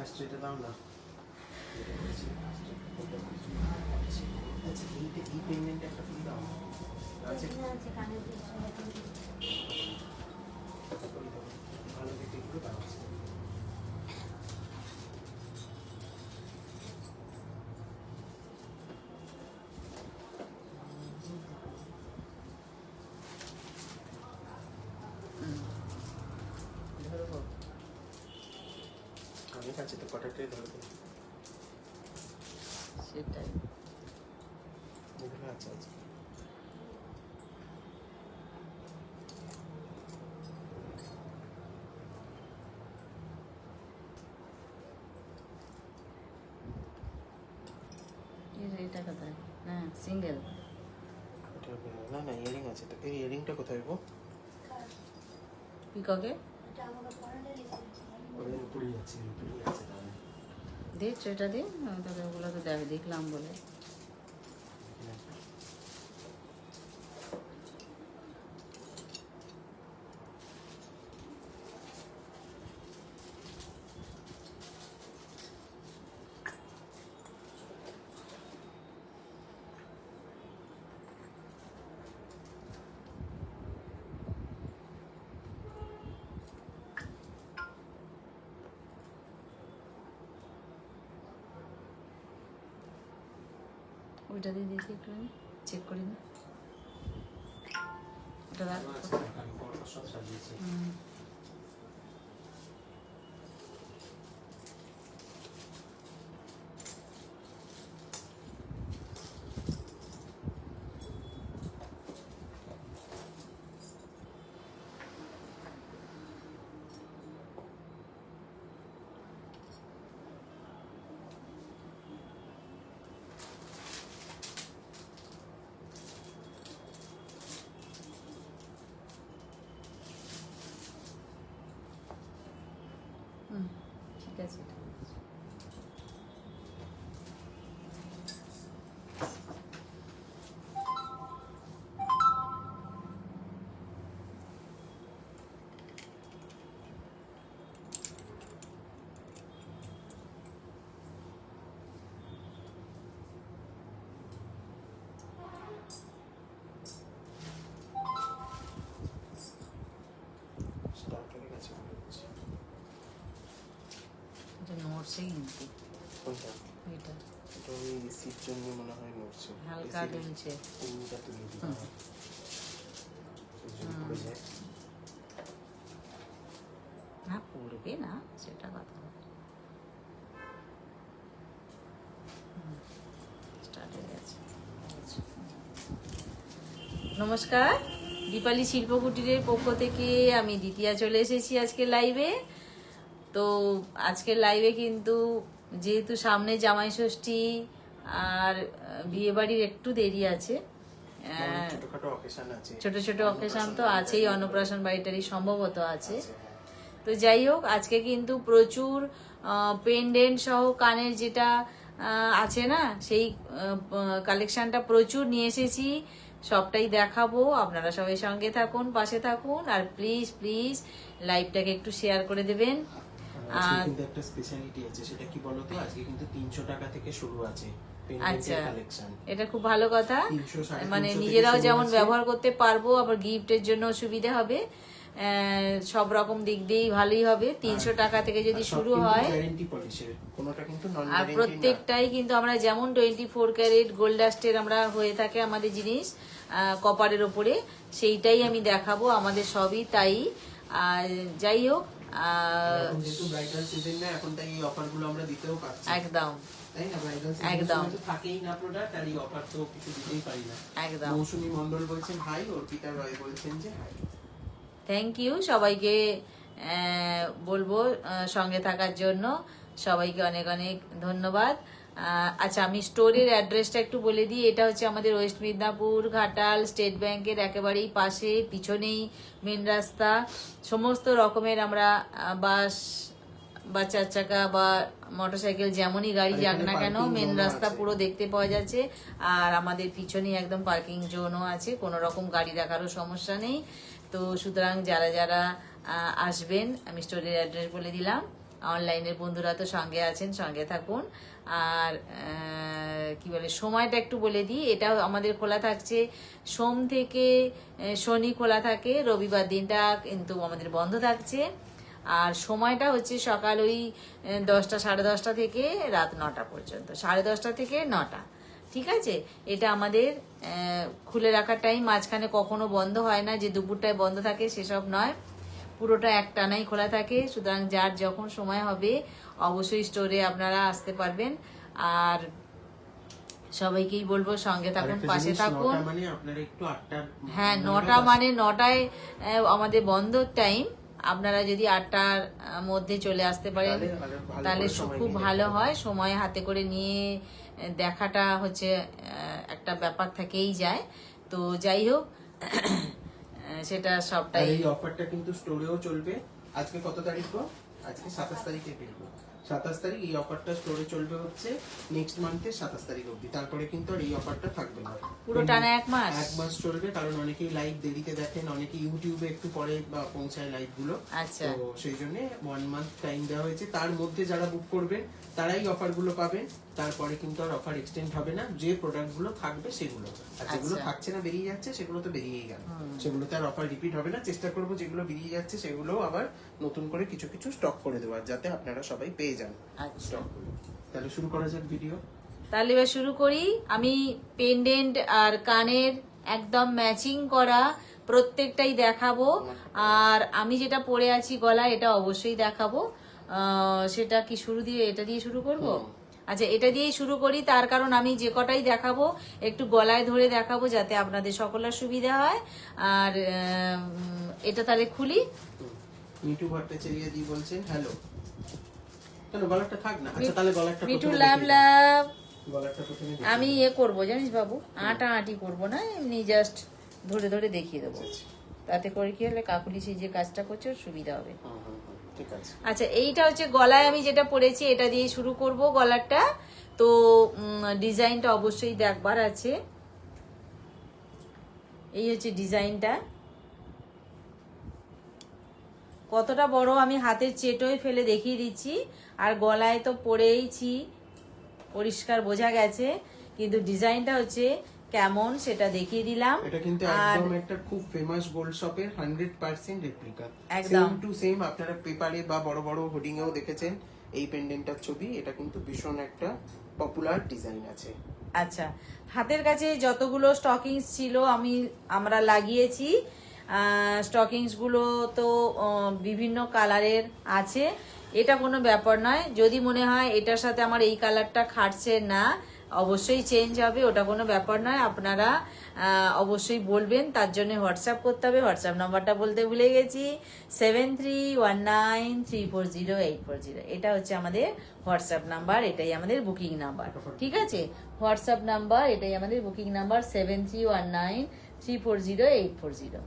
First এটা দাও না। আচ্ছা এই পেমেন্ট একটা ফুল দাও। আছে ভালো দেখে একটু দাও। অনেক আছে তো কটাটাই ধরবে সেটাই। আচ্ছা আচ্ছা এটা কোথায়? হ্যাঁ সিঙ্গেল। না না ইয়ারিং আছে তো। এই ইয়ারিংটা কোথায় গো? পিককে ওদের উপরেই আছে, উপরেই আছে তাহলে। দেখছো এটা দিয়ে? তাহলে ওগুলো তো দেখলাম বলে। ওইটা দিয়ে দেখি একটু চেক করি না। ওটা রাখ। সব সাজিয়েছি। ঠিক আছে। স্টার্ট হয়ে গেছে মনে হচ্ছে। এটা নড়ছে কিন্তু। কোনটা? এটা এটা ওই এসির জন্য মনে হয় নড়ছে। হালকা দুলছে। কোনটা তুলে দিই পড়ে যায়। না পড়বে না, সেটা কথা। স্টার্ট হয়ে গেছে। নমস্কার, দীপালি শিল্পকুটিরের পক্ষ থেকে আমি দ্বিতীয়া চলে এসেছি আজকে লাইভে। তো আজকের লাইভে কিন্তু যেহেতু সামনে জামাই ষষ্ঠী আর বিয়ে বাড়ির একটু দেরি আছে, ছোট ছোট অকেশন তো আছেই, অন্নপ্রাশন বাড়িটারই সম্ভবত আছে। তো যাই হোক, আজকে কিন্তু প্রচুর পেন্ডেন্ট সহ কানের যেটা আছে না, সেই কালেকশনটা প্রচুর নিয়ে এসেছি। সবটাই দেখাবো, আপনারা সবাই সঙ্গে থাকুন, পাশে থাকুন, আর প্লিজ প্লিজ লাইভটাকে একটু শেয়ার করে দেবেন। আজকে কিন্তু একটা স্পেশালিটি আছে, সেটা কি বলতো? আজকে কিন্তু 300 টাকা থেকে শুরু আছে আচ্ছা, কালেকশন। এটা খুব ভালো কথা। 300 মানে নিজেরাও যেমন ব্যবহার করতে পারবো, আবার গিফটের জন্য সুবিধা হবে, সব রকম দিক দিয়েই ভালোই হবে। 300 টাকা থেকে যদি শুরু হয়, আর প্রত্যেকটাই কিন্তু আমরা যেমন 24 ক্যারেট গোল্ড ডাস্টের আমরা হয়ে থাকে আমাদের জিনিস কপারের ওপরে, সেইটাই আমি দেখাবো, আমাদের সবই তাই। আর যাই হোক, একদম একদম একদম। মৌসুমী মণ্ডল বলছেন হাই, অর্পিতা রয় বলছেন যে হাই। থ্যাংক ইউ সবাইকে, বলবো সঙ্গে থাকার জন্য সবাইকে অনেক অনেক ধন্যবাদ। আচ্ছা, আমি স্টোরের অ্যাড্রেসটা একটু বলে দিই। এটা হচ্ছে আমাদের ওয়েস্ট মিদনাপুর ঘাটাল স্টেট ব্যাংকের একেবারেই পাশে, পিছনেই মেন রাস্তা। সমস্ত রকমের আমরা বাস বা 4 চাকা বা মোটরসাইকেল যেমনই গাড়ি যাক না কেন, মেন রাস্তা পুরো দেখতে পাওয়া যাচ্ছে। আর আমাদের পিছনেই একদম পার্কিং জোনও আছে, কোনো রকম গাড়ি রাখারও সমস্যা নেই। তো সুতরাং যারা যারা আসবেন, আমি স্টোরের অ্যাড্রেস বলে দিলাম, অনলাইনের বন্ধুরা তো সঙ্গে আছেন, সঙ্গে থাকুন। আর কি বলে সময়টা একটু বলে দিই, এটাও আমাদের খোলা থাকছে সোম থেকে শনি খোলা থাকে, রবিবার দিনটা কিন্তু আমাদের বন্ধ থাকছে। আর সময়টা হচ্ছে সকাল ওই 10টা 10:30 থেকে রাত 9টা পর্যন্ত, 10:30 থেকে 9টা। ঠিক আছে, এটা আমাদের খুলে রাখার টাইম। মাঝখানে কখনো বন্ধ হয় না যে দুপুরটায় বন্ধ থাকে, সেসব নয়, পুরোটা একটানাই খোলা থাকে। সুতরাং যার যখন সময় হবে অবশ্যই স্টোরে আপনারা আসতে পারবেন। আর সবাইকেই বলবো সঙ্গে থাকুন, পাশে থাকুন। মানে আপনারা একটু 8টার, হ্যাঁ 9টা মানে 9টায় আমাদের বন্ধর টাইম। আপনারা যদি 8টার মধ্যে চলে আসতে পারেন তাহলে খুব ভালো হয়। সময় হাতে করে নিয়ে দেখাটা হচ্ছে একটা ব্যাপার থেকেই যায়। তো যাই হোক, সেটা সবটাই। এই অফারটা কিন্তু স্টোরেও চলবে। আজকে কত তারিখ গো? আজকে 27 তারিখে ফেলবো। 27 তারিখ এই অফারটা স্টোরে চলবে হচ্ছে নেক্সট মান্থের 27 তারিখ অবধি। তারপরে কিন্তু আর এই অফারটা থাকবে না, পুরো টানা 1 মাস। 1 মাস চলবে। কারণ অনেকেই লাইভ দেরিতে দেখেন, অনেকে ইউটিউবে একটু পরে বা পৌঁছায় লাইভ গুলো। আচ্ছা, তো সেই জন্য 1 মান্থ টাইম দেওয়া হয়েছে। তার মধ্যে যারা বুক করবেন তারাই অফার গুলো পাবেন। তারপরে কিন্তু আর অফার এক্সটেন্ড হবে না। যে প্রোডাক্ট গুলো থাকবে সেগুলো, আর যেগুলো থাকছে না বেরিয়ে যাচ্ছে সেগুলো তো বেরিয়েই গেল, সেগুলোতে আর অফার রিপিট হবে না। চেষ্টা করবো যেগুলো বেরিয়ে যাচ্ছে সেগুলো আবার নতুন করে কিছু কিছু স্টক করে দেওয়ার, যাতে আপনারা সবাই পেয়ে যান স্টক গুলো। তাহলে শুরু করা যাক ভিডিও। তাহলে এবার শুরু করি। আমি পেন্ডেন্ট আর কানের একদম ম্যাচিং করা প্রত্যেকটাই দেখাবো। আর আমি যেটা পরে আছি গলায়, এটা অবশ্যই দেখাবো। সেটা কি শুরু দিয়ে এটা দিয়ে শুরু করব? আচ্ছা, এটা দিয়েই শুরু করি। তার কারণ আমি যে কটাই দেখাবো একটু গলায় ধরে দেখাবো, যাতে আপনাদের সকলের সুবিধা হয়। আর এটা তাহলে খুলি। মিঠু ভট্টাচার্য দি বলছেন হ্যালো। কেন গলাটা থাক না? আচ্ছা তাহলে গলাটা মিঠু লাভ লাভ। গলাটা প্রথমে আমি করব জানিস বাবু, আটি করব না, এমনি জাস্ট ধরে ধরে দেখিয়ে দেবো। তাতে করে কি হলে কাকুলি সেই যে কাজটা করছে ওর সুবিধা হবে। ঠিক আছে। আচ্ছা, এইটা হচ্ছে গলায় আমি যেটা পরেছি, এটা দিয়ে শুরু করব গলাটা। তো ডিজাইনটা অবশ্যই দেখবার আছে। এই হচ্ছে ডিজাইনটা, কতটা বড় আমি হাতের চেটোয় ফেলে দেখিয়ে দিচ্ছি। আর গলায় তো পরেইছি, পরিষ্কার বোঝা গেছে, কিন্তু ডিজাইনটা হচ্ছে কেমন সেটা দেখিয়ে দিলাম। এটা কিন্তু একদম একটা খুব ফেমাস গোল্ড শপের 100% রেপ্লিকা, একদম সেম টু সেম। আপনারা পেপারে বা বড় বড় হোর্ডিং এও দেখেছেন এই পেন্ডেন্টটার ছবি। এটা কিন্তু ভীষণ একটা পপুলার ডিজাইন আছে। আচ্ছা, হাতের কাছে যতগুলো স্টকিংস ছিল আমরা লাগিয়েছি। স্টকিংস গুলো তো বিভিন্ন কালারের আছে, এটা কোনো ব্যাপার নয়। যদি মনে হয় এটার সাথে আমার এই কালারটা খাটছে না, অবশ্যই চেঞ্জ হবে, ওটা কোনো ব্যাপার নয়। আপনারা অবশ্যই বলবেন, তার জন্য হোয়াটসঅ্যাপ করতে হবে। হোয়াটসঅ্যাপ নাম্বারটা বলতে ভুলে গেছি, 7319340840। এটা হচ্ছে আমাদের হোয়াটসঅ্যাপ নাম্বার, এটাই আমাদের বুকিং নাম্বার। ঠিক আছে, হোয়াটসঅ্যাপ নাম্বার এটাই আমাদের বুকিং নাম্বার, 7319340840।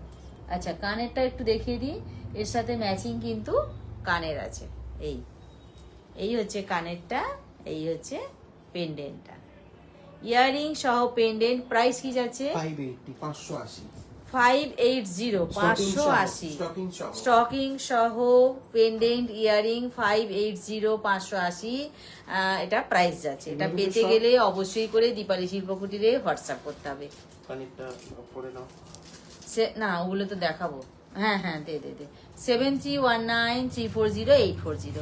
আচ্ছা, কানেরটা একটু দেখিয়ে দিই। এর সাথে ম্যাচিং কিন্তু কানের আছে। এই হচ্ছে কানেরটা, এই হচ্ছে পেন্ডেন্টটা, ইয়াররিং সহ পেন্ডেন্ট। প্রাইস কি যাচ্ছে? 580 580 স্টকিং সহ পেন্ডেন্ট ইয়াররিং 580 এটা প্রাইস যাচ্ছে। এটা পেতে গেলে অবশ্যই করে দীপালি শিল্প কুটিরে হোয়াটসঅ্যাপ করতে হবে। না, ওগুলো তো দেখাবো। হ্যাঁ হ্যাঁ, দে 7319340840।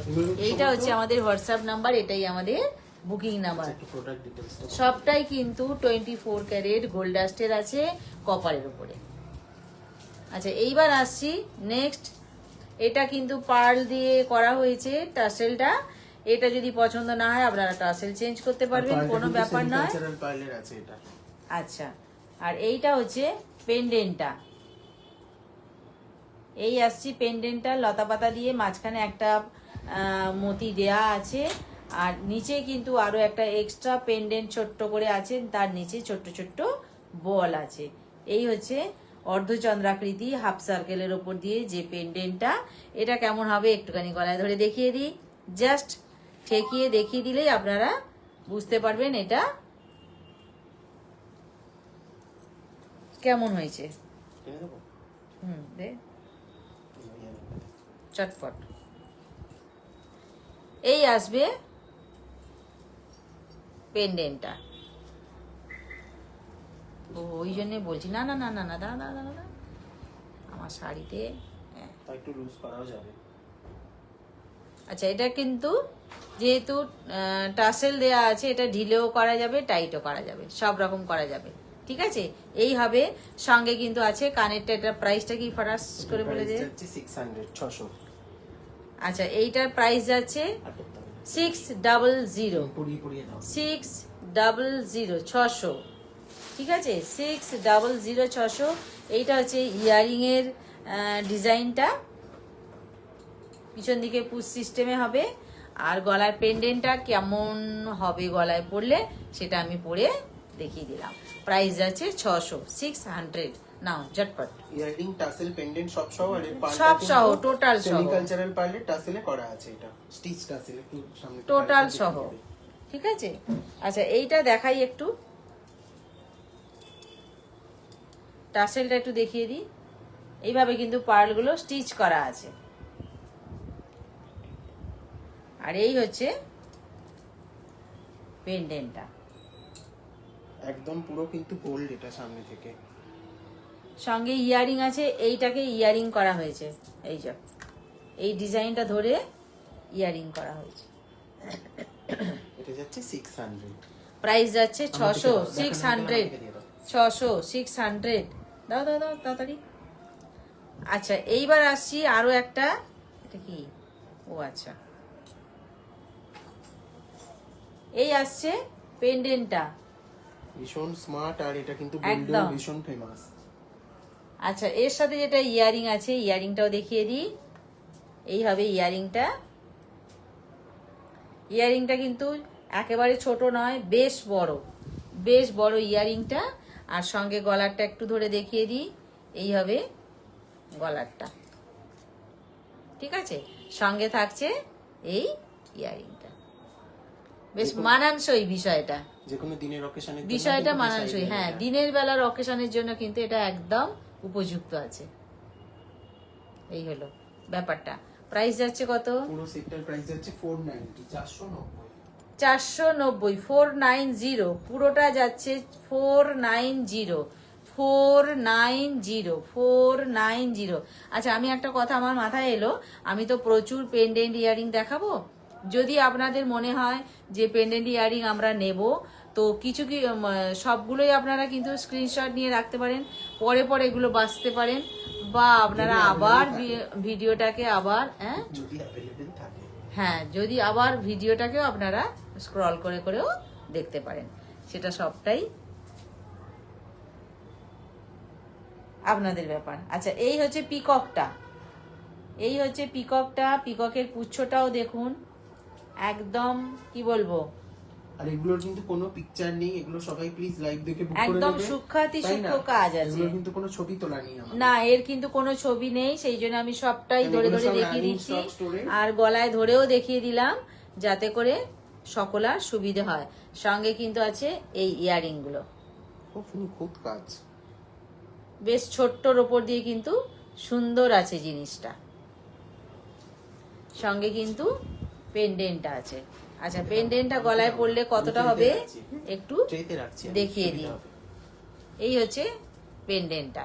এইটা হচ্ছে আমাদের হোয়াটসঅ্যাপ নাম্বার, এটাই আমাদের বুকিং নাম্বার। সবটাই কিন্তু 24 ক্যারেট গোল্ড ডাস্টের আছে, কপারের উপরে। আচ্ছা, এইবার আসছি নেক্সট। এটা কিন্তু পার্ল দিয়ে করা হয়েছে টাসেলটা। এটা যদি পছন্দ না হয় আপনারা টাসেল চেঞ্জ করতে পারবেন, কোনো ব্যাপার নয়। আচ্ছা, আর এইটা হচ্ছে পেন্ডেন্টটা। এই আসছি পেন্ডেন্টটা লতা পাতা দিয়ে, মাঝখানে একটা মতি দেয়া আছে। আর নিচে কিন্তু আরো একটা এক্সট্রা পেন্ডেন্ট ছোট্ট করে আছে, তার নিচে ছোট্ট ছোট্ট বল আছে। এই হচ্ছে অর্ধচন্দ্রাকৃতি হাফ সার্কেলের ওপর দিয়ে যে পেন্ডেন্টটা। এটা কেমন হবে একটুখানি গলায় ধরে দেখিয়ে দিই, জাস্ট ঠেকিয়ে দেখিয়ে দিলেই আপনারা বুঝতে পারবেন এটা কেমন হয়েছে। দে চটপট। এই আসবে পেন্ডেন্টটা। ও ওই জন্য বলছি, না না না না না দাঁড়া দাঁড়া দাঁড়া, আমার শাড়িতে একটু লুজ করাও যাবে। আচ্ছা, এটা কিন্তু যেহেতু টাসেল দেয়া আছে, এটা ঢিলেও করা যাবে, টাইটও করা যাবে, সব রকম করা যাবে। ঠিক আছে, এই হবে। সঙ্গে কিন্তু আছে কানেরটা। এটা প্রাইসটা কি ফারাস করে বলে দে। 600। আচ্ছা, এইটার প্রাইস যাচ্ছে 600, 600, 600। ঠিক আছে, 600, 600। এইটা হচ্ছে ইয়ারিং এর ডিজাইনটা, পিছন দিকে পুশ সিস্টেমে হবে। আর গলার পেন্ডেন্টটা কেমন হবে গলায় পরলে সেটা আমি পরে দেখিয়ে দিলাম। প্রাইস যাচ্ছে 600, 600। নাও ঝটপট। ইয়ারিং, টাসেল, পেন্ডেন্ট সব সহ, আর এর পার্লটা সব সহ, টোটাল সহ। সেমি কালচারাল পার্লে টাসেলে করা আছে, এটা স্টিচ টাসেল। একটু সামনে টোটাল সহ। ঠিক আছে, আচ্ছা এইটা দেখাই একটু, টাসেলটা একটু দেখিয়ে দিই। এইভাবে কিন্তু পার্লগুলো স্টিচ করা আছে। আর এই হচ্ছে পেন্ডেন্টটা, একদম পুরো কিন্তু গোল্ড এটা সামনে থেকে। সঙ্গে ইয়ারিং আছে। এইটাকে ইয়ারিং করা হয়েছে, এই যে এই ডিজাইনটা ধরে ইয়ারিং করা হয়েছে। এটা যাচ্ছে 600। প্রাইস যাচ্ছে 600, 600, 600, 600। দাও দাও দাও তাড়াতাড়ি। আচ্ছা, এইবার আসছি আরো একটা। এটা কি? ও আচ্ছা, এই আসছে পেন্ডেন্টটা, ভীষণ স্মার্ট। আর এটা কিন্তু একদম গোল্ডেও ভীষণ ফেমাস। আচ্ছা, এর সাথে যেটা ইয়ারিং আছে, ইয়ারিংটাও দেখিয়ে দিই। এই হবে ইয়ারিংটা। ইয়ারিংটা কিন্তু একেবারে ছোট নয়, বেশ বড়, বেশ বড় ইয়ারিংটা। আর সঙ্গে গলারটা একটু ধরে দেখিয়ে দিই। এই হবে গলারটা। ঠিক আছে, সঙ্গে থাকছে এই ইয়ারিংটা। বেশ মানানসই বিষয়টা, যে কোনো দিনের অকেশনের জন্য বিষয়টা কিন্তু মানানসই। design হ্যাঁ, এটা। দিনের বেলার অকেশনের জন্য কিন্তু এটা একদম উপযুক্ত আছে। এই হলো ব্যাপারটা। প্রাইস যাচ্ছে কত? পুরো সেটটার প্রাইস যাচ্ছে 490, 490। 490, 490। পুরোটা যাচ্ছে 490, 490, 490। আচ্ছা, আমি একটা কথা আমার মাথায় এলো, আমি তো প্রচুর পেন্ডেন্ট ইয়ারিং দেখাবো। যদি আপনাদের মনে হয় যে পেন্ডেন্ট ইয়ারিং আমরা নেব, তো কিছু কি সবগুলোই আপনারা কিন্তু স্ক্রিনশট নিয়ে রাখতে পারেন, পরে পরে এগুলো বাঁচতে পারেন, বা আপনারা আবার ভিডিওটাকে আবার যদি অ্যাভেলেবল থাকে, হ্যাঁ, যদি আবার ভিডিওটাকেও আপনারা স্ক্রল করে করেও দেখতে পারেন। সেটা সবটাই আপনাদের ব্যাপার। আচ্ছা, এই হচ্ছে পিককটা, এই হচ্ছে পিককটা। পিককের পুচ্ছটাও দেখুন, একদম কি বলবো, আর এগুলোর কিন্তু কোনো পিকচার নেই। এগুলো সবাই প্লিজ লাইভ দেখে বুক করে একদম নেবে। সূক্ষ্মাতি তাই না? সূক্ষ্ম কাজ আছে। এগুলোর কিন্তু কোনো ছবি তোলা নেই আমাদের। না, এর কিন্তু কোনো ছবি নেই, সেই জন্য আমি সবটাই কারণ ধরে এগুলো ধরে সব দেখিয়ে running দিচ্ছি। stock store এ। আর গলায় ধরেও দেখিয়ে দিলাম, যাতে করে সকলার সুবিধে হয়। সঙ্গে কিন্তু আছে এই ইয়ারিং গুলো, খুব নিখুঁত কাজ। বেশ ছোট্টর ওপর দিয়ে কিন্তু সুন্দর আছে জিনিসটা। সঙ্গে কিন্তু পেন্ডেন্টটা আছে। আচ্ছা, পেন্ডেন্টটা গলায় পড়লে কতটা হবে একটু ট্রেতে রাখছি, দেখিয়ে দিই। এই হচ্ছে পেন্ডেন্টটা।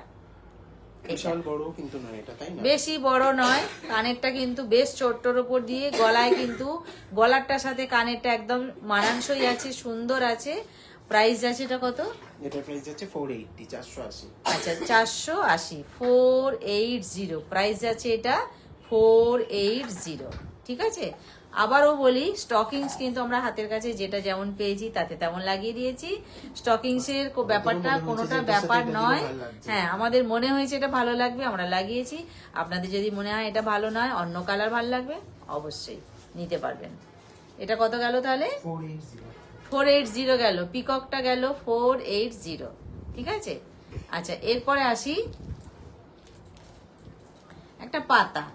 বিশাল বড় কিন্তু নয় এটা, তাই না? বেশি বড় নয়, কানেরটা কিন্তু বেশ ছোট্টর উপর দিয়ে, গলায় কিন্তু গলারটার সাথে কানেরটা একদম মানানসই আছে, সুন্দর আছে। প্রাইস আছে এটা কত? এটার প্রাইস আছে 480, 480। আচ্ছা, 480, 480 প্রাইস আছে এটা, 480। ঠিক আছে, আবারও বলি, স্টকিংস কিন্তু আমরা হাতের কাছে যেটা যেমন পেয়েছি তাতে তেমন লাগিয়ে দিয়েছি। স্টকিংস এর ব্যাপারটা কোনোটা ব্যাপার নয়। হ্যাঁ, আমাদের মনে হয়েছে এটা ভালো লাগবে, আমরা লাগিয়েছি। আপনাদের যদি মনে হয় এটা ভালো নয়, অন্য কালার ভালো লাগবে, অবশ্যই নিতে পারবেন। এটা কত গেল তাহলে? 480। 480 গেল, পিককটা গেল 480। ঠিক আছে, আচ্ছা এরপরে আসি একটা পাতা,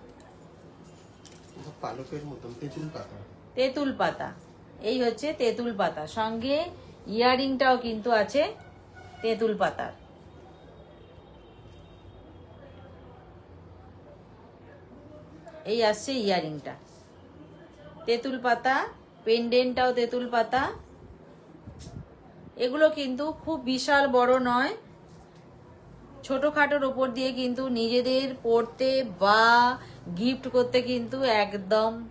পালকের মতন তেঁতুল পাতা। তেঁতুল পাতা। এই হচ্ছে তেঁতুল পাতা, সঙ্গে ইয়ারিংটাও কিন্তু আছে তেঁতুল পাতার। এই আসছে ইয়ারিংটা, তেঁতুল পাতা, পেন্ডেন্টটাও তেঁতুল পাতা। এগুলো কিন্তু খুব বিশাল বড় নয়, ছোটখাটোর ওপর দিয়ে কিন্তু নিজেদের পড়তে বা গিফট করতে কিন্তু একদম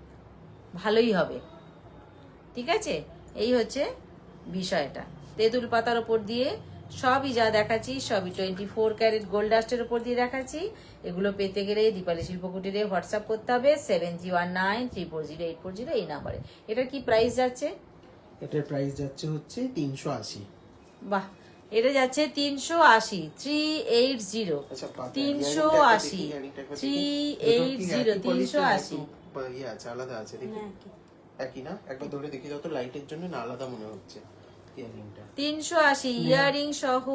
ভালোই হবে। ঠিক আছে, এই হচ্ছে বিষয়টা। তেঁতুল পাতার ওপর দিয়ে সবই যা দেখাচ্ছি সবই 24 ক্যারেট গোল্ড ডাস্টের ওপর দিয়ে দেখাচ্ছি। এগুলো পেতে গেলে দীপালি শিল্পকুটিরে হোয়াটসঅ্যাপ করতে হবে 7319340840 এই নাম্বারে। এটার কি প্রাইস যাচ্ছে? এটার প্রাইস যাচ্ছে হচ্ছে 380। বাহ, এটা যাচ্ছে 380, 380, আচ্ছা, 380, 380, 380। ইয়ে আছে, আলাদা আছে দেখি। একই না? একবার ধরে দেখি দাও তো, লাইটের জন্য না আলাদা মনে হচ্ছে ইয়ারিংটা। 380 ইয়ারিং সহ,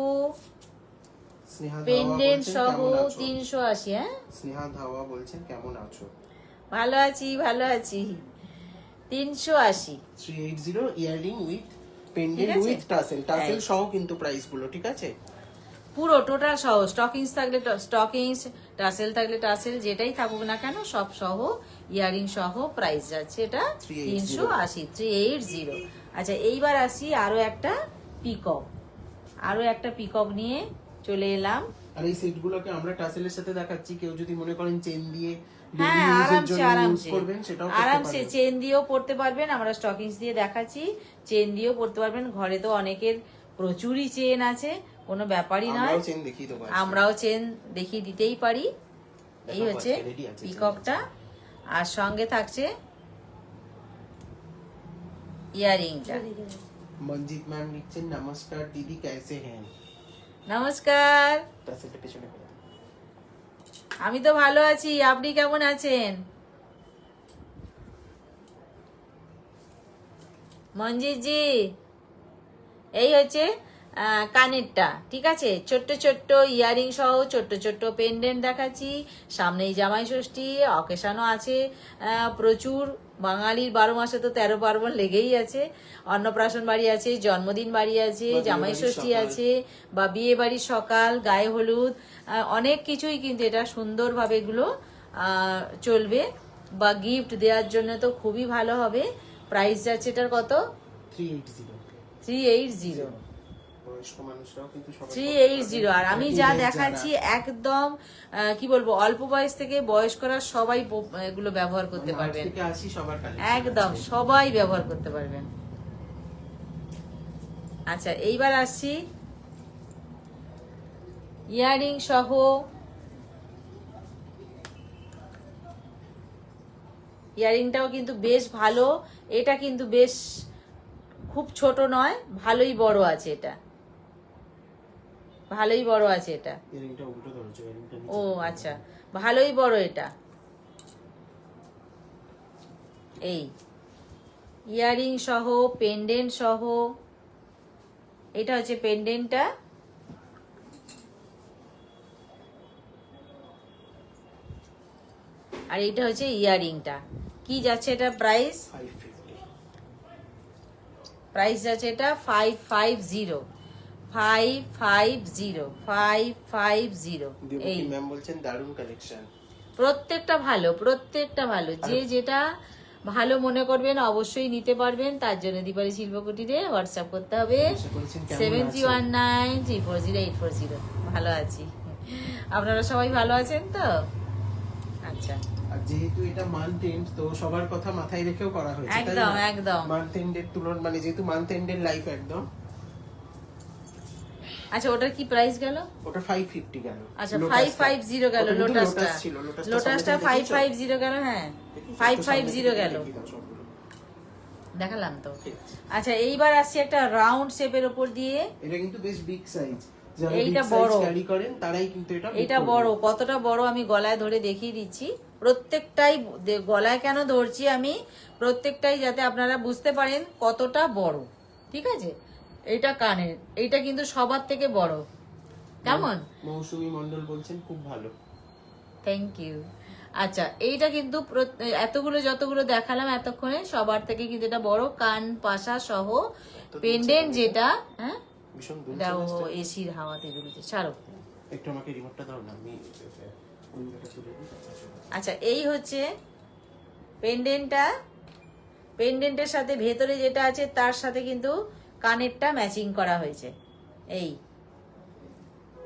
স্নেহা ধাওয়া পেন্ডেন্ট বলছেন, সহ কেমন আছো? 380। হ্যাঁ, স্নেহা ধাওয়া বলছেন কেমন আছো? ভালো আছি, ভালো আছি। 380। 380 ইয়ারিং উইথ পেন্ডেন্ট ঠিক আছে? উইথ টাসেল, টাসেল হ্যাঁ। সহ কিন্তু প্রাইস গুলো, ঠিক আছে? পুরো টোটাল সহ, স্টকিংস থাকলে স্টকিংস, টাসেল থাকলে টাসেল, যেটাই থাকুক না কেন সব সহ, ইয়ারিং সহ প্রাইস যাচ্ছে এটা 380, 380। আচ্ছা, এইবার আসি আরো একটা পিকক, আরো একটা পিকক নিয়ে চলে এলাম। আর এই সেট গুলোকে আমরা টাসেলের সাথে দেখাচ্ছি, কেউ যদি মনে করেন চেন দিয়ে হ্যাঁ, আরামসে ইউজ করবেন সেটাও করতে আরামসে পারবেন। চেন দিয়েও পড়তে পারবেন। আমরা স্টকিংস দিয়ে দেখাচ্ছি, চেন দিয়েও পড়তে পারবেন। ঘরে তো অনেকের প্রচুরই চেন আছে, কোনো ব্যাপারই নয়। আমরাও চেন দেখিয়ে দেবো আজকে। আমরাও চেন দেখিয়ে দিতেই পারি। এই দেখাবো হচ্ছে আজকে, ready আছে পিককটা, আর সঙ্গে থাকছে ইয়ারিংটা। মঞ্জিত ম্যাম লিখছেন নমস্কার দিদি कैसे हैं। নমস্কার, টাসেলটা পেছনে করে দাও। আমি তো ভালো আছি, আপনি কেমন আছেন? মঞ্জিত জি, এই হচ্ছে কানেরটা, ঠিক আছে? ছোট্ট ছোট্ট ইয়ারিং সহ ছোট্ট ছোট্ট পেন্ডেন্ট দেখাচ্ছি। সামনেই জামাই ষষ্ঠী, অকেশনও আছে প্রচুর। বাঙালির 12 মাসে তো 13 পার্বণ লেগেই আছে। অন্নপ্রাশন বাড়ি আছে, জন্মদিন বাড়ি আছে, বা জামাই বিয়ে ষষ্ঠী বাড়ির আছে, বা বিয়ে বাড়ির সকাল, গায়ে হলুদ, অনেক কিছুই কিন্তু এটা সুন্দরভাবে এগুলো চলবে, বা গিফট দেওয়ার জন্য তো খুবই ভালো হবে। প্রাইস যাচ্ছে এটার কত? 380। 380, বয়স্ক মানুষরাও কিন্তু সবাই 380। আর আমি যা যারা- দেখাচ্ছি একদম কি বলবো, অল্প বয়স থেকে বয়স্করা সবাই এগুলো ব্যবহার করতে মানে পারবেন। 8 থেকে 80 সবার কালেকশন একদম সবাই ব্যবহার করতে পারবেন। আচ্ছা, এইবার আসছি ইয়ারিং সহ, ইয়ারিংটাও কিন্তু বেশ ভালো। এটা কিন্তু বেশ খুব ছোট নয়, ভালোই বড় আছে এটা, ভালোই বড় আছে এটা। ইয়ারিংটা উল্টো ধরেছো, ইয়ারিংটা ও আচ্ছা, ভালোই বড় এটা। এই ইয়ারিং সহ, পেন্ডেন্ট সহ, এটা হচ্ছে পেন্ডেন্টটা। আর এটা হচ্ছে ইয়ারিংটা। কি যাচ্ছে এটা প্রাইস? 550। প্রাইস যাচ্ছে এটা 550, 550, 550। এই দেবকী ম্যাম বলছেন দারুণ কালেকশন। প্রত্যেকটা ভালো, প্রত্যেকটা ভালো। যে যেটা ভালো মনে করবেন অবশ্যই নিতে পারবেন। তার জন্য দীপালি শিল্পকুটিরে হোয়াটসঅ্যাপ করতে হবে আশা করেছেন কেমন 7319340840। ভালো আছি, আপনারা সবাই ভালো আছেন তো? আচ্ছা, আর যেহেতু এটা মান্থ এন্ড, তো সবার কথা মাথায় রেখেও করা হয়েছে, একদম একদম। মান্থ এন্ডের তুলনা, মানে যেহেতু মান্থ এন্ডের লাইফ একদম। আচ্ছা, ওটার কি প্রাইস গেল? ওটা 550 গেল। আচ্ছা, 550 গেল লোটাসটা। ছিল, লোটাসটা লোটাসটা 550 গেল। হ্যাঁ, 550 গেল, দেখালাম তো। আচ্ছা, এইবার আসছে একটা রাউন্ড শেপের উপর দিয়ে। এটা কিন্তু বেশ বিগ সাইজ, যারা এইটা বিগ বড়, সাইজ ক্যারি করেন তারাই কিন্তু এটা এটা বড়। কতটা বড় আমি গলায় ধরে দেখিয়ে দিচ্ছি। প্রত্যেকটাই গলায় কেন ধরছি আমি, প্রত্যেকটাই যাতে আপনারা বুঝতে পারেন কতটা বড়। ঠিক আছে, এটা কানের, এইটা কিন্তু সবার থেকে বড়। কেমন? মৌসুমী মন্ডল বলছেন খুব ভালো। Thank you. আচ্ছা, এইটা কিন্তু এতগুলো যতগুলো দেখালাম এতক্ষণে সবার থেকে কিন্তু এটা বড়, কান পাশা সহ পেন্ডেন্ট যেটা। হ্যাঁ, ভীষণ দাও, দুলছে। এসির হাওয়াতে দুলছে, ছাড়ো। একটু আমাকে রিমোটটা দাও না, আমি উইন্ডোটা তুলে দিই। আচ্ছা, এই হচ্ছে পেন্ডেন্টটা, পেন্ডেন্টের সাথে ভেতরে যেটা আছে তার সাথে কিন্তু কানেরটা ম্যাচিং করা হয়েছে। এই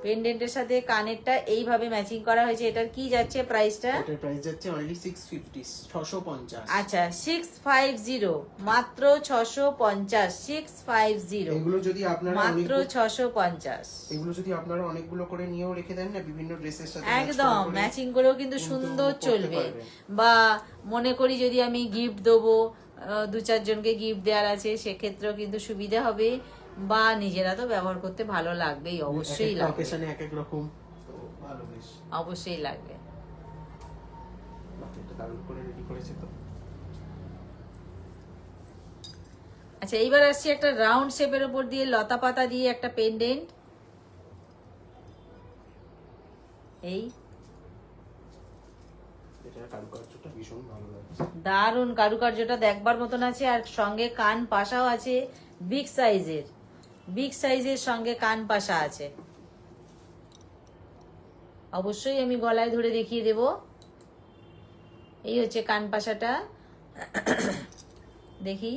পেন্ডেন্টের সাথে কানেরটা এইভাবে ম্যাচিং করা হয়েছে। এটার কি যাচ্ছে প্রাইসটা? এটার প্রাইস যাচ্ছে অনলি 650, 650। আচ্ছা 650, মাত্র 650, 650, এগুলো যদি আপনারা মাত্র 650। এগুলো যদি আপনারা অনেকগুলো করে নিয়েও রেখে দেন না বিভিন্ন ড্রেসের সাথে একদম ম্যাচিং করেও কিন্তু সুন্দর চলবে। বা মনে করি যদি আমি গিফট দেবো, 2-4 জনকে গিফট দেওয়ার আছে, সেক্ষেত্রেও কিন্তু সুবিধা হবে। বা নিজেরা তো ব্যবহার করতে ভালো লাগবেই, অবশ্যই লাগবে, অকেশনে এক এক রকম, তো ভালো বেশ অবশ্যই লাগবে। এটা দারুণ করে রেডি করেছে তো। আচ্ছা এইবার আসছি একটা রাউন্ড শেপের উপর দিয়ে লতা পাতা দিয়ে একটা পেন্ডেন্ট। এই এটা কারুকার্যটা ভীষণ ভালো লাগছে, দারুণ কারুকার্যটা দেখবার মতন আছে। আর সঙ্গে কান পাশাও আছে, বিগ সাইজের, বিগ সাইজের সঙ্গে কান পাশা আছে। অবশ্যই আমি গলায় ধরে দেখিয়ে দেব। এই হচ্ছে কান পাশাটা, দেখি।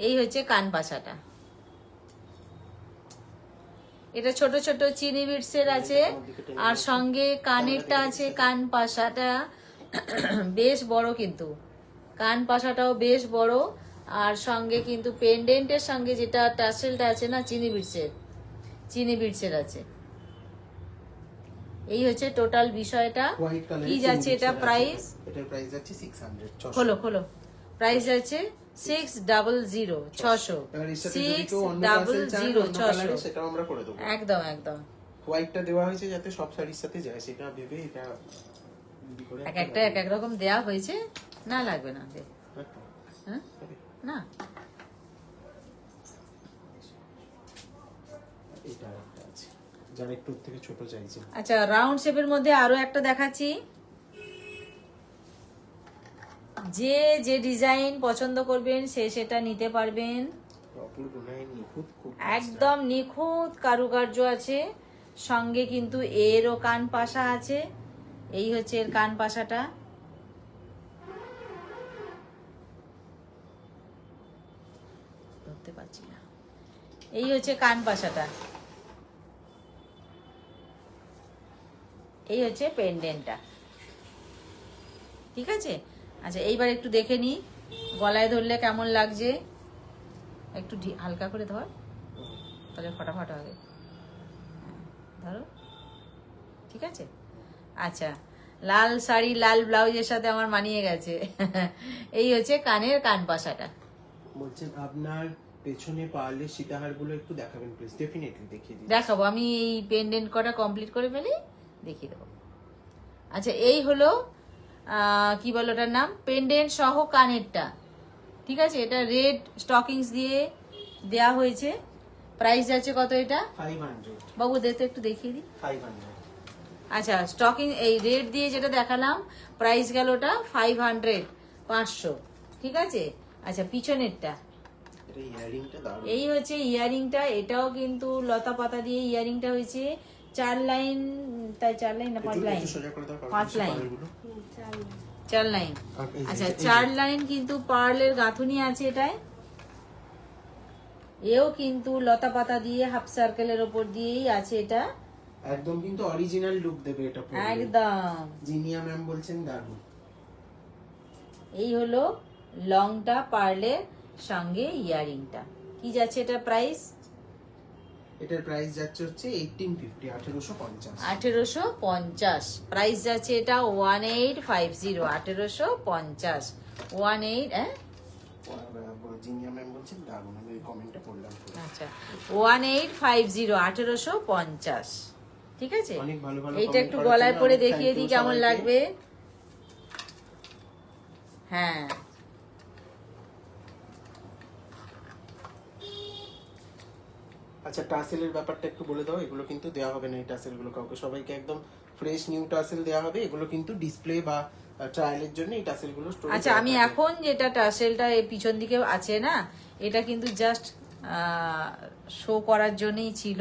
এই হচ্ছে কান পাশাটা। এটা ছোট ছোট চিনি বিটসের আছে, আর সঙ্গে কানেরটা আছে। কান পাশাটা বেশ বড়, কিন্তু কান পাশাটাও বেশ বড়। আর সঙ্গে কিন্তু পেন্ডেন্টের সঙ্গে যেটা টাসেলটা আছে না, চিনি বিটসের আছে। এই হচ্ছে টোটাল বিষয়টা। হোয়াইট কালার কি যাচ্ছে এটা প্রাইস? এটার প্রাইস যাচ্ছে 600। খোলো খোলো, প্রাইস যাচ্ছে 600, 600, 600, সেটাও আমরা করে দেবো। একদম একদম। হোয়াইটটা দেওয়া হয়েছে যাতে সব শাড়ির সাথে যায়, সেটা ভেবে এটা এক একটা এক এক রকম দেয়া হয়েছে, না লাগবে না দে। হ্যাঁ না, এটা একটা আছে যারা একটু থেকে ছোট চাইছে। আচ্ছা রাউন্ড শেপের মধ্যে আরো একটা দেখাচ্ছি। যে যে ডিজাইন পছন্দ করবেন সে সেটা নিতে পারবেন। অপূর্ব নয়, নিখুঁত, খুব একদম নিখুঁত কারুকার্য আছে। সঙ্গে কিন্তু এরও কান পাশা আছে। এই হচ্ছে এর কান পাশাটা। ধরতে পারছি না। এই হচ্ছে কান পাশাটা। এই হচ্ছে পেন্ডেন্টটা, ঠিক আছে। আচ্ছা এইবার একটু দেখে নি গলায় ধরলে কেমন লাগছে। একটু হালকা করে ধর, তাহলে ফটাফট হবে। ধরো, ঠিক আছে। আচ্ছা লাল শাড়ি লাল ব্লাউজের সাথে আমার মানিয়ে গেছে। এই হচ্ছে কানের কান পাশাটা। বলছেন আপনার পেছনে পার্লের সীতাহার গুলো একটু দেখাবেন প্লিজ। ডেফিনেটলি দেখিয়ে দিই, দেখাবো। আমি এই পেন্ডেন্ট কটা কমপ্লিট করে ফেলি, দেখিয়ে দেবো। আচ্ছা এই হলো কি বলো ওটার নাম, পেন্ডেন্ট সহ কানেরটা, ঠিক আছে। এটা রেড স্টকিংস দিয়ে দেয়া হয়েছে। প্রাইস যাচ্ছে কত এটা? 500। বাবু দেখতে একটু দেখিয়ে দিই। 500। আচ্ছা স্টকিং এই রেড দিয়ে যেটা দেখালাম প্রাইস গেল ওটা 500, 500, ঠিক আছে। আচ্ছা পিছনেরটা, এটা ইয়ারিংটা দারুণ। এই হচ্ছে ইয়ারিংটা। এটাও কিন্তু লতা পাতা দিয়ে ইয়ারিংটা হয়েছে। 4 লাইন, তাই 4 লাইন না 5 লাইন? 5 line, 4 line. আচ্ছা 4 লাইন কিন্তু পার্লের গাঁথুনি আছে এটায়। এও কিন্তু লতা পাতা দিয়ে হাফ সার্কেলের উপর দিয়েই আছে এটা। একদম কিন্তু অরিজিনাল লুক দেবে এটা পুরো। একদম জিনিয়া ম্যাম বলছেন দারুণ। এই হলো লংটা পার্লের সঙ্গে ইয়ারিংটা। কি যাচ্ছে এটা প্রাইস? এটার প্রাইস যাচ্ছে হচ্ছে 1850, 1850। 1850 প্রাইস যাচ্ছে এটা। 1850, 1850, 18 জিনিয়া ম্যাম বলছেন দারুণ, আমি কমেন্টটা পড়লাম। আচ্ছা 1850, 1850, ঠিক আছে। অনেক ভালো ভালো এইটা একটু গলায় পরে দেখিয়ে দিই কেমন লাগবে। হ্যাঁ আচ্ছা টাসেলের ব্যাপারটা একটু বলে দাও। এগুলো কিন্তু দেওয়া হবে না এই টাসেল গুলো কাউকে, সবাইকে একদম ফ্রেশ নিউ টাসেল দেওয়া হবে। এগুলো কিন্তু ডিসপ্লে বা ট্রায়ালের জন্য এই টাসেল গুলো স্টোর। আচ্ছা আমি এখন যেটা টাসেলটা এই পিছন দিকে আছে না, এটা কিন্তু জাস্ট শো করার জন্যই ছিল,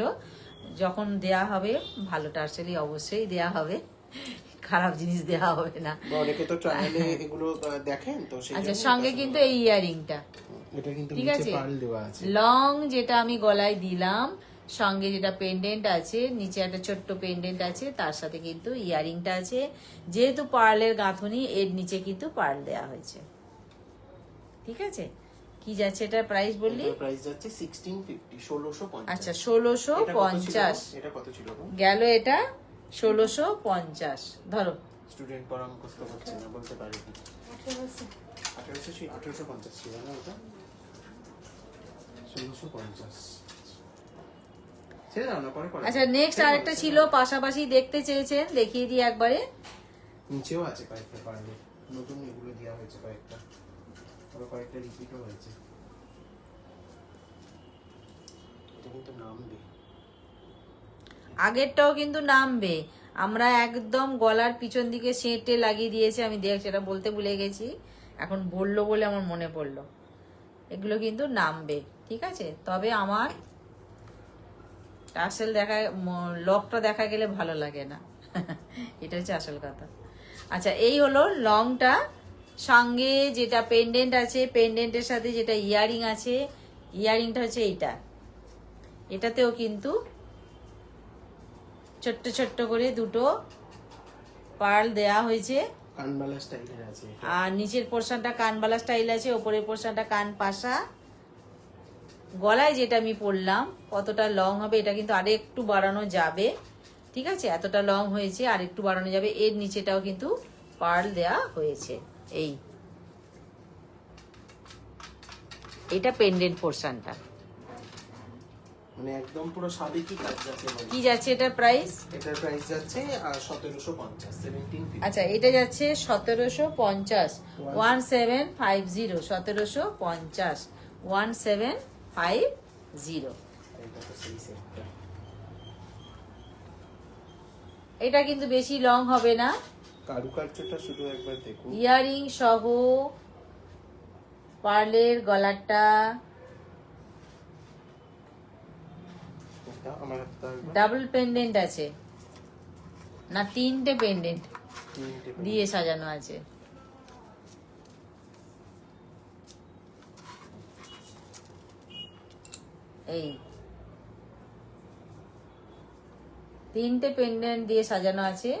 যখন দেয়া হবে ভালো টার্সেলই অবশ্যই দেয়া হবে, খারাপ জিনিস দেয়া হবে না। বা অনেকে তো ট্রায়ালে এগুলো দেখেন, তো সেই আচ্ছা, জন্য সঙ্গে এটা কিন্তু এই ইয়ারিংটা, এটা কিন্তু ঠিক নিচে আছে, পার্ল দেওয়া আছে। লং যেটা আমি গলায় দিলাম, সঙ্গে যেটা পেন্ডেন্ট আছে, নিচে একটা ছোট্ট পেন্ডেন্ট আছে, তার সাথে কিন্তু ইয়ারিংটা আছে। যেহেতু পার্লের গাঁথনি, এর নিচে কিন্তু পার্ল দেয়া হয়েছে, ঠিক আছে। কি যাচ্ছে এটা প্রাইস বললি? এটার প্রাইস যাচ্ছে 1650, 1650। আচ্ছা, 1650 এটা কত ছিল গো? গেল, এটা 1650। ধরো, স্টুডেন্ট পড়া মুখস্থ করছে না, বলতে পারি কি 1850 ছিল না ওটা? 1650। ছেড়ে দাও না, পরে পড়া। আচ্ছা নেক্সট আরেকটা ছিল, পাশাপাশি দেখতে চেয়েছেন, দেখিয়ে দিই একবারে। নিচেও আছে কয়েকটা পার্লে, নতুন এগুলো দেওয়া হয়েছে কয়েকটা, আবার কয়েকটা রিপিটও হয়েছে। এটা কিন্তু নামবে, আগেরটাও কিন্তু নামবে। আমরা একদম গলার পিছন দিকে সেঁটে লাগিয়ে দিয়েছি, আমি দেখছি, এটা বলতে ভুলে গেছি, এখন বললো বলে আমার মনে পড়লো। এগুলো কিন্তু নামবে, ঠিক আছে। তবে আমার টার্সেল দেখা, লকটা দেখা গেলে ভালো লাগে না এটা হচ্ছে আসল কথা। আচ্ছা, এই হলো লংটা, সঙ্গে যেটা পেন্ডেন্ট আছে, পেন্ডেন্টের সাথে যেটা ইয়ারিং আছে, ইয়ারিংটা হচ্ছে এইটা। এটাতেও কিন্তু ছোট্ট ছোট্ট করে দুটো পার্ল দেয়া হয়েছে, কানবালা স্টাইলের আছে এটা। আর নিচের পোর্শনটা কানবালা স্টাইল আছে, ওপরের পোর্শনটা কান পাশা। গলায় যেটা আমি পরলাম, কতটা লং হবে এটা কিন্তু আরে একটু বাড়ানো যাবে, ঠিক আছে। এতটা লং হয়েছে, আর একটু বাড়ানো যাবে। এর নিচেটাও কিন্তু পার্ল দেয়া হয়েছে। এটা পেন্ডেন্ট পোর্শনটা, মানে একদম পুরো সাবেকি কাজ যাচ্ছে। কি যাচ্ছে এটার প্রাইস? এটার প্রাইস যাচ্ছে 1750, 1750। আচ্ছা, এটা যাচ্ছে 1750, 1750, 1750, 1750। এটা তো সেই সেটটা। এটা কিন্তু বেশি লং হবে না, কারুকার্যটা শুধু একবার দেখুন। ইয়ারিং সহ পার্লের গলাটা, এটা আমার হাতটা একবার ডাবল পেন্ডেন্ট আছে না, তিনটে পেন্ডেন্ট তিনটে দিয়ে সাজানো আছে। এই তিনটে পেন্ডেন্ট দিয়ে সাজানো আছে,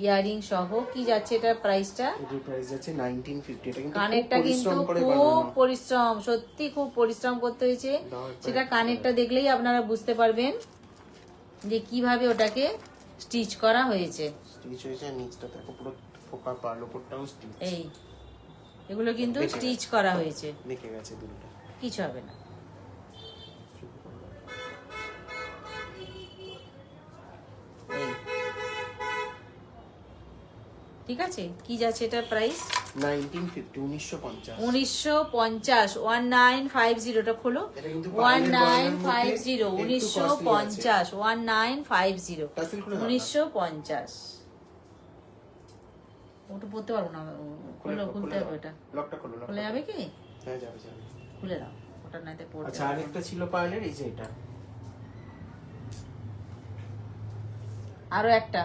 ইয়ারিং সহ। কি যাচ্ছে এটার প্রাইসটা? এটার প্রাইস যাচ্ছে 1950। এটা কিন্তু কানেরটা কিন্তু পরিশ্রম করে খুব বানানো। পরিশ্রম, সত্যি খুব পরিশ্রম করতে হয়েছে। দাও একবার। সেটা কানেরটা দেখলেই আপনারা বুঝতে পারবেন যে কিভাবে ওটাকে স্টিচ করা হয়েছে। স্টিচ হয়েছে, নিচটা দেখো পুরো ফোকা পার্ল, উপরটাও স্টিচ। এই এগুলো কিন্তু বেঁচে স্টিচ গেছে। করা হয়েছে, দেখে গেছে দুটো। কিছু হবে না। এই ঠিক আছে। কি যাচ্ছে এটার প্রাইস? 1950, 1950। 1950, 1950। ওটা খোলো, এটা কিন্তু পার্লের গয়নার মধ্যে 1950, একটু 1950, 1950, টাসেল খুলে দাও না। 1950। ওটা পড়তে পারবো না, খুলে খুলতে হবে ওটা। লকটা খোলো, লকটা খুলে যাবে কি? হ্যাঁ যাবে যাবে। খুলে দাও ওটা, নাইতে পড়তে আচ্ছা, পারবো না। আরেকটা ছিল পার্লের, এই যে এটা। আরো একটা,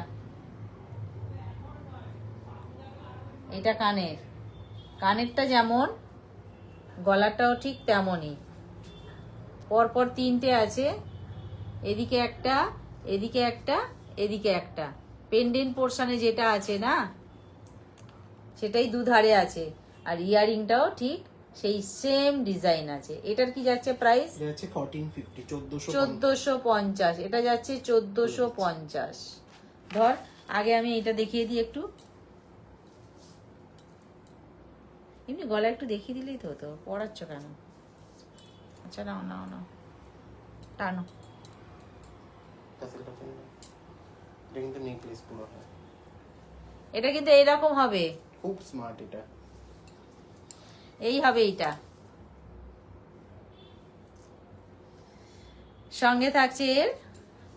এটা কানের, কানেরটা যেমন গলাটাও ঠিক তেমনই, পরপর তিনটে আছে, এদিকে একটা, এদিকে একটা, এদিকে একটা। পেন্ডেন্ট পোর্শনে যেটা আছে না, সেটাই দুধারে আছে, আর ইয়ারিংটাও ঠিক সেই সেম ডিজাইন আছে। এটার কি যাচ্ছে প্রাইস? এটা হচ্ছে 1450, 1450। 1450। এটা যাচ্ছে 1450। ধর, আগে আমি এটা দেখিয়ে দিই একটু, এমনি গলা একটু দেখিয়ে দিলেই তো হতো, পড়াচ্ছ কেন? আচ্ছা, নাও নাও নাও, টানো। টাসেলটা খুলে দাও। এটা কিন্তু নেকলেস পুরো হয়। এটা কিন্তু এইরকম হবে, খুব স্মার্ট এটা। এই হবে এইটা। সঙ্গে থাকছে এর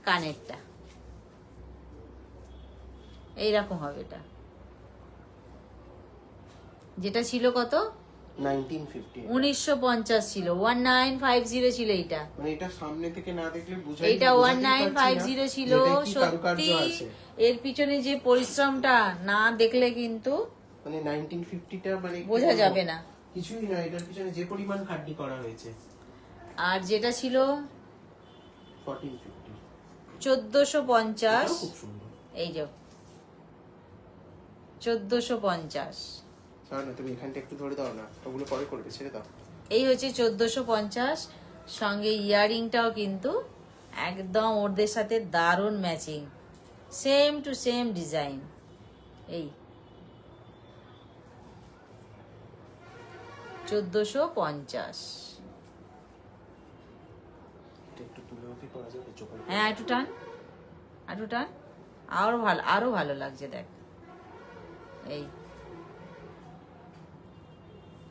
কানেরটা, এইরকম হবে এটা। যেটা ছিল কত? 1950 1950 ছিল, 1950 ছিল এটা। মানে এটা সামনে থেকে না দেখলে বুঝাই এটা বোঝাতেই পারছি 1950 না ছিল। যে এটায় কি কারুকার্য সত্যি আছে। এর পিছনে যে পরিশ্রমটা না দেখলে কিন্তু মানে 1950টা মানে কি বোঝা বলবো? যাবে না। কিছুই না, এটার পিছনে যে পরিমাণ খাটনি করা হয়েছে। আর যেটা ছিল 1450 1450, এটাও খুব সুন্দর। এই যে 1450, না তুমি এখানটা একটু ধরে দাও না, ওগুলো পরে করবে, ছেড়ে দাও। এই হচ্ছে 1450। সঙ্গে ইয়াররিংটাও কিন্তু একদম ওদের সাথে দারুণ matching, same to same design. এই 1450। এটা একটু তুলেও কি করা যাবে চোখে? হ্যাঁ, একটু টান, একটু টান, আরো ভালো, আরো ভালো লাগছে দেখ। এই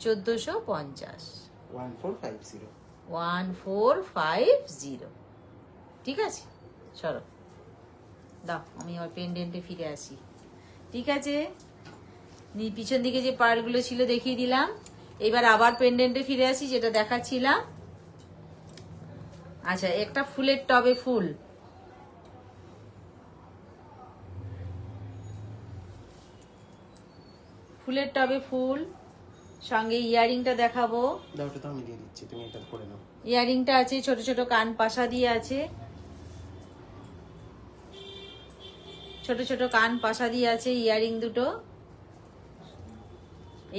1450, 1450। 1450। ঠিক আছে, চলো দাও, আমি আমার পেন্ডেন্টে ফিরে আসি। ঠিক আছে, পিছন দিকে যে পার্টগুলো ছিল দেখিয়ে দিলাম। এবার আবার পেন্ডেন্টে ফিরে আসি, যেটা দেখাচ্ছিলাম। আচ্ছা, একটা ফুলের টবে ফুল, ফুলের টবে ফুল, সঙ্গে ইয়ারিংটা দেখাবো। দাও, ওটা তো আমি দিয়ে দিচ্ছি, তুমি এটা করে নাও। ইয়ারিংটা আছে, ছোট ছোট কান পাশা দিয়ে আছে, ছোট ছোট কান পাশা দিয়ে আছে ইয়ারিং দুটো।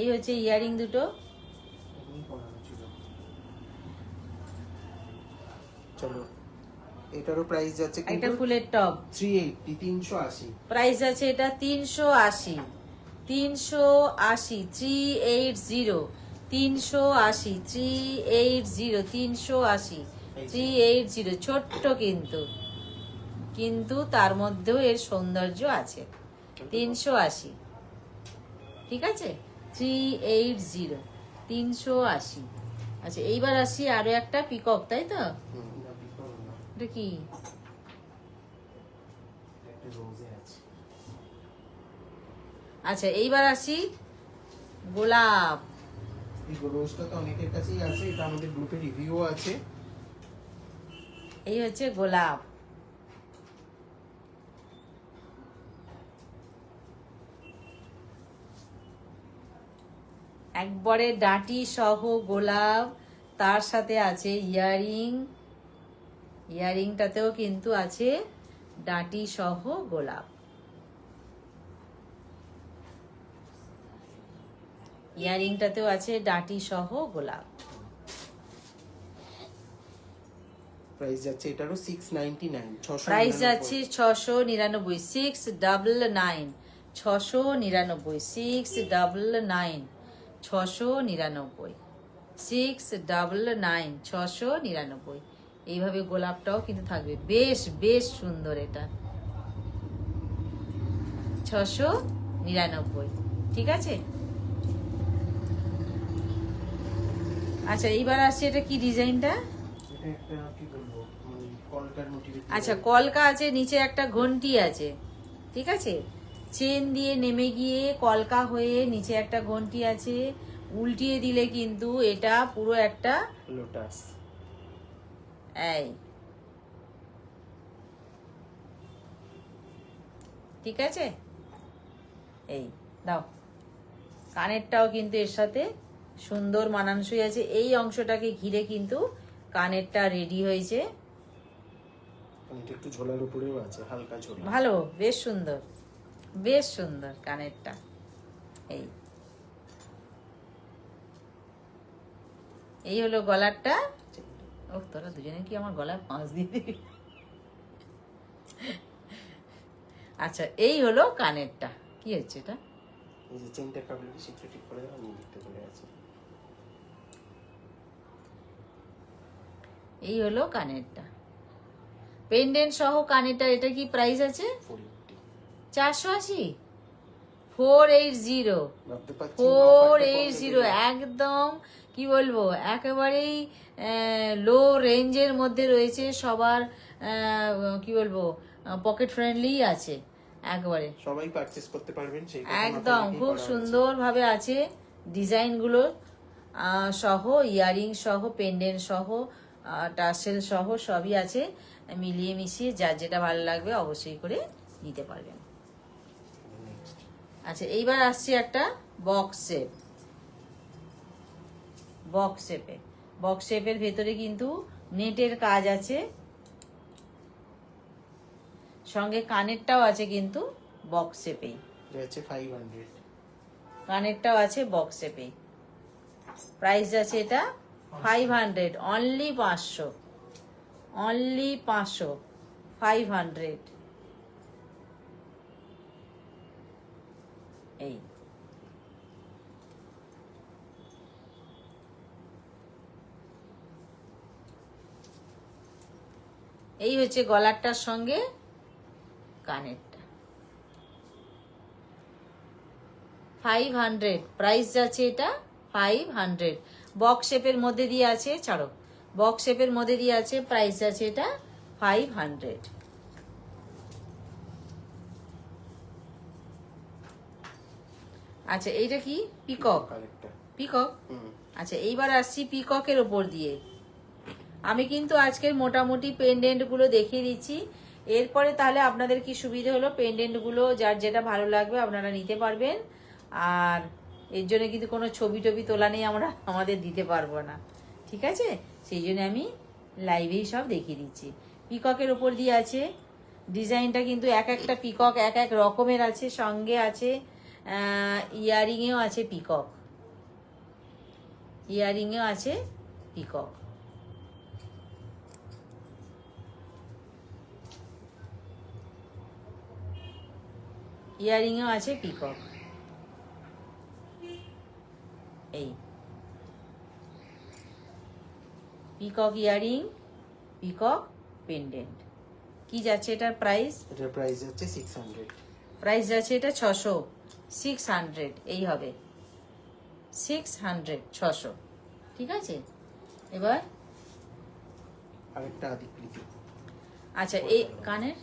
এই হচ্ছে ইয়ারিং দুটো। এমনি পড়ানো ছিল। চলো, এটারও প্রাইস যাচ্ছে একটা কিন্তু ফুলের টব 380, 380। প্রাইস আছে এটা 380, 380, 380, 380, 380, 380, 380। ছোট্ট কিন্তু, কিন্তু তার মধ্যেও এর সৌন্দর্য আছে। 380, ঠিক আছে, 380, 380। আচ্ছা, এইবার আসি আরো একটা পিকক, তাই তো? না, বিফোর না, এটা কি? একটা রোজে আছে। আচ্ছা, এইবার আসি গোলাপ। এই রোজটা তো অনেকের কাছেই আছে, এটা আমাদের গ্রুপে রিভিউ আছে। এই হচ্ছে গোলাপ। একবারে ডাঁটি সহ গোলাপ, তার সাথে আছে ইয়ারিং, ইয়ারিংটাতেও কিন্তু আছে ডাঁটি সহ গোলাপ। ইয়ারিংটাতেও আছে ডাঁটি সহ গোলাপ। প্রাইস যাচ্ছে এটারও 699, 699। প্রাইস যাচ্ছে 699, 699, 699, 699, 699, 699, 699। এইভাবে গোলাপটাও কিন্তু থাকবে, বেশ বেশ সুন্দর। এটা 699, ঠিক আছে। আচ্ছা, এইবার আসছে, এটা কি ডিজাইনটা? এটা একটা কি বলবো, মানে কলকার মোটিভ। আচ্ছা, কলকা আছে, নিচে একটা ঘন্টি আছে, ঠিক আছে। চেন দিয়ে নেমে গিয়ে কলকা হয়ে নিচে একটা ঘন্টি আছে। উল্টিয়ে দিলে কিন্তু এটা পুরো একটা লোটাস। এই, ঠিক আছে। এই দাও, কানেরটাও কিন্তু এর সাথে সুন্দর মানানসই আছে। এই অংশটাকে ঘিরে কিন্তু কানেরটা রেডি হয়েছে। এটা একটু ঝোলার উপরেও আছে, হালকা ঝোলা। ভালো, বেশ সুন্দর, বেশ সুন্দর কানেরটা। এই, এই হলো গলারটা। ও, তোরা দুজনে কি আমার গলায় পাঁচ দিয়ে দিবি? আচ্ছা, এই হলো কানেরটা। কি হচ্ছে এটা? এই যে চেনটা কাবলে শিখতে ঠিক করে দাও, আমি দেখতে করে আছে। এই হলো কানেরটা, পেন্ডেন্ট সহ কানেরটা। এটা কি প্রাইস আছে? 480। 480, 480, ভাবতে পারছি 480। একদম কি বলবো, একেবারেই লো রেঞ্জের মধ্যে রয়েছে। সবার কি বলবো, পকেট ফ্রেন্ডলি আছে একবারে, সবাই পারচেজ করতে পারবেন, সেই একদম খুব সুন্দরভাবে আছে ডিজাইনগুলো। সহ, ইয়ারিং সহ, পেন্ডেন্ট সহ, টাসেল সহ সবই আছে। মিলিয়ে মিশিয়ে যার যেটা ভালো লাগবে অবশ্যই করে নিতে পারবেন। আচ্ছা, এইবার আসছে একটা বক্স শেপ। বক্স শেপের ভেতরে কিন্তু নেটের কাজ আছে, সঙ্গে কানেরটাও আছে কিন্তু বক্স শেপেই। এটা হচ্ছে 500। কানেরটাও আছে বক্স শেপেই। প্রাইস আছে এটা 500, অনলি 500, অনলি 500, 500। এই এই হচ্ছে গলারটার সঙ্গে কানেরটা। 500 প্রাইস যাচ্ছে এটা 500। বক্স শেপের মধ্যে দিয়ে আছে, ছাড়ো, বক্স শেপের মধ্যে দিয়ে আছে, প্রাইস যাচ্ছে এটা 500। আচ্ছা, এইটা কি? পিকক। আরেকটা পিকক। আচ্ছা, এইবার আসছি পিককের ওপর দিয়ে। আমি কিন্তু আজকের মোটামুটি পেন্ডেন্ট গুলো দেখিয়ে দিচ্ছি। এরপরে তাহলে আপনাদের কি সুবিধা হলো, পেন্ডেন্ট গুলো যার যেটা ভালো লাগবে আপনারা নিতে পারবেন। আর এর জন্য কিন্তু কোনো ছবি টবি তোলা নেই, আমরা আমাদের দিতে পারবো না, ঠিক আছে? সেই জন্য আমি লাইভেই সব দেখিয়ে দিচ্ছি। পিককের ওপর দিয়ে আছে, ডিজাইনটা কিন্তু এক একটা পিকক এক এক রকমের আছে। সঙ্গে আছে ইয়ারিংয়েও আছে পিকক, ইয়ারিংয়েও আছে পিকক। ইয়ারিংয়েও আছে পিকক। এই পিকক ইয়ারিং, পিকক পেন্ডেন্ট। কি যাচ্ছে এটার প্রাইস? এটার প্রাইস হচ্ছে 600। প্রাইস যাচ্ছে এটা 600, 600 এই হবে, 600, 600, ঠিক আছে? এবার আরেকটা আদিকৃতি। আচ্ছা, এই কানের।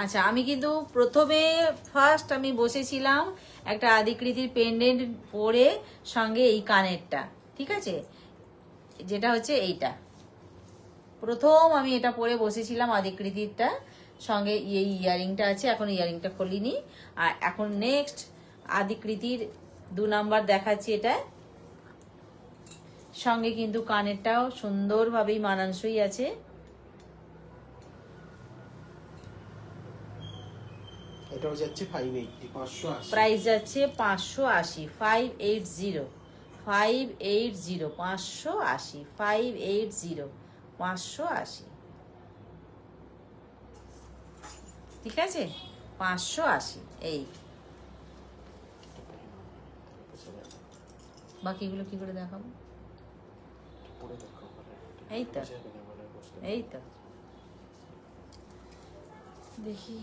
আচ্ছা, আমি কিন্তু প্রথমে ফার্স্ট আমি বসেছিলাম একটা আদিকৃতির পেন্ডেন্ট পরে, সঙ্গে এই কানেরটা, ঠিক আছে? যেটা হচ্ছে এইটা, প্রথম আমি এটা পরে বসেছিলাম আদিকৃতিরটা, সঙ্গে এই ইয়ারিংটা আছে। এখন ইয়ারিংটা খুলিনি। আর এখন নেক্সট আদিকৃতির 2 নাম্বার দেখাচ্ছি। এটা সঙ্গে কিন্তু কানেরটাও সুন্দরভাবেই মানানসই আছে। এটাও যাচ্ছে 580, 580। প্রাইস যাচ্ছে 580, 580, 580, 580, 580, 580, ঠিক আছে? 580। এই বাকিগুলো কি করে দেখাবো? পরে দেখো। এই তো, এই তো, দেখি।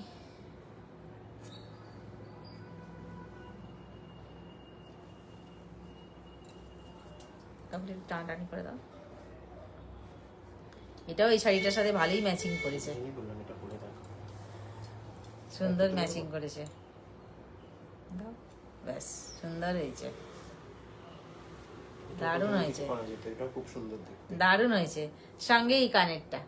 টানাটানি করে দাও। এটাও এই শাড়িটার সাথে ভালোই ম্যাচিং করেছে, সুন্দর ম্যাচিং করেছে। দাও, ব্যাস, সুন্দর হয়েছে, দারুণ হয়েছে, এটা খুব সুন্দর দেখতে, দারুণ হয়েছে। সঙ্গে এই কানেরটা।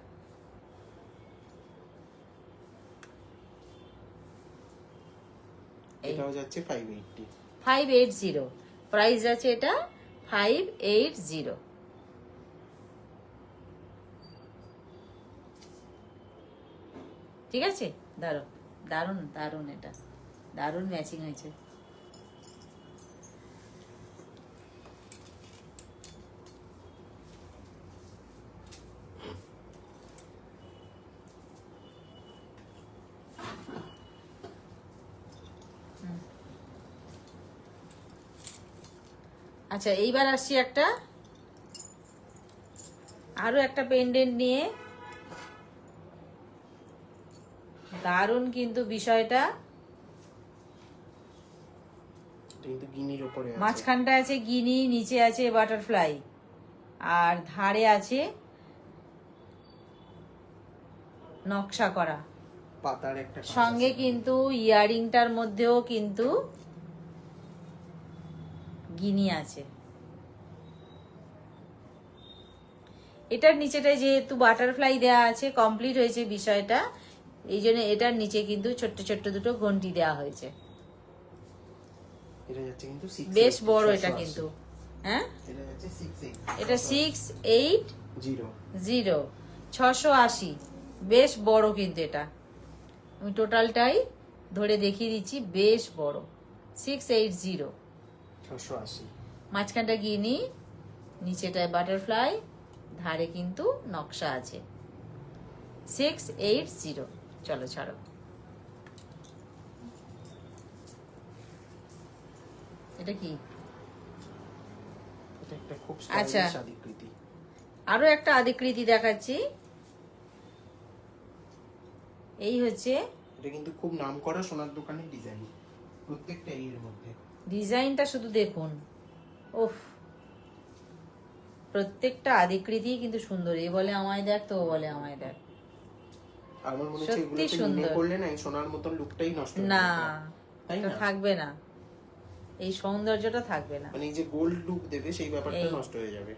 এটাও যাচ্ছে 580, 580 প্রাইস যাচ্ছে এটা 580। ঠিক আছে? দারুণ, দারুণ, দারুণ, এটা দারুণ ম্যাচিং হয়েছে। আচ্ছা, এইবার আসছি একটা আরো একটা পেন্ডেন্ট নিয়ে। দারুণ কিন্তু বিষয়টা। কিন্তু গিনির উপরে আছে, মাঝখানটা আছে গিনি, নিচে আছে বাটারফ্লাই, আর ধারে আছে নকশা করা। পাতার একটা সঙ্গে কিন্তু ইয়ারিংটার মধ্যেও কিন্তু গিনি আছে। এটার নিচেটায় যেহেতু বাটারফ্লাই দেওয়া আছে, কমপ্লিট হয়েছে বিষয়টা, এই জন্য এটার নিচে কিন্তু ছোট্ট ছোট্ট দুটো ঘন্টি দেওয়া হয়েছে। এটা যাচ্ছে কিন্তু 6 বেশ বড় এটা কিন্তু, হ্যাঁ এটা যাচ্ছে 6 এটা 680 0 680, বেশ বড় কিন্তু এটা। আমি টোটালটাই ধরে দেখিয়ে দিচ্ছি, বেশ বড় 680। 680 মাঝখানটা গিনি, নিচেটায় বাটারফ্লাই, ধারে কিন্তু নকশা আছে 680। চলো ছাড়ো। এটা কি? এটা একটা খুব আচ্ছা। স্টাইলিশ আদিকৃতি। আরো একটা আদিকৃতি দেখাচ্ছি। এই হচ্ছে এটা কিন্তু খুব নামকরা সোনার দোকানের ডিজাইন, প্রত্যেকটা এর মধ্যে। ডিজাইনটা শুধু দেখুন, ওফ, প্রত্যেকটা আদিকৃতি কিন্তু সুন্দর। এ বলে আমায় দেখ, তো ও বলে আমায় দেখ। আমার মনে হচ্ছে সত্যি এগুলোতে সুন্দর। মনে করলে না এই সোনার মতন লুকটাই নষ্ট হয়ে না, যাবে, তাই এটা না? থাকবে না, এই সৌন্দর্যটা থাকবে না। মানে এই যে গোল্ড লুক দেবে সেই ব্যাপারটা এই। নষ্ট হয়ে যাবে।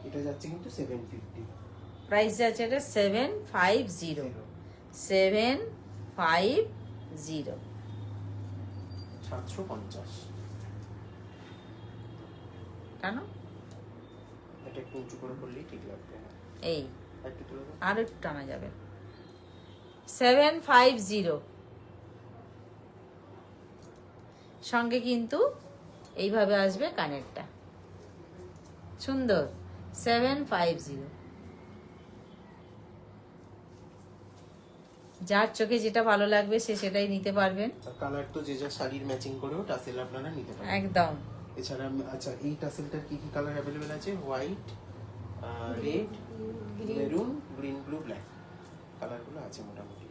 এটা যাচ্ছে কিন্তু 750। প্রাইস যাচ্ছে এটা 750। 750। 750। কেন? এটা একটু উঁচু করে করলেই ঠিক লাগবে। এই একটু তুলে দাও। আর একটু টানা যাবে। 750 সঙ্গে কিন্তু এইভাবে আসবে কানেরটা, সুন্দর 750। যার চোখে যেটা ভালো লাগবে সে সেটাই নিতে পারবেন। আর কালার তো যে যা শাড়ির ম্যাচিং করেও টাসেল আপনারা নিতে পারেন একদম। এছাড়া আচ্ছা, এই টাসেলটার কি কি কালার অ্যাভেলেবেল আছে? White, red, maroon, green, blue, black কালারগুলো আছে মোটামুটি।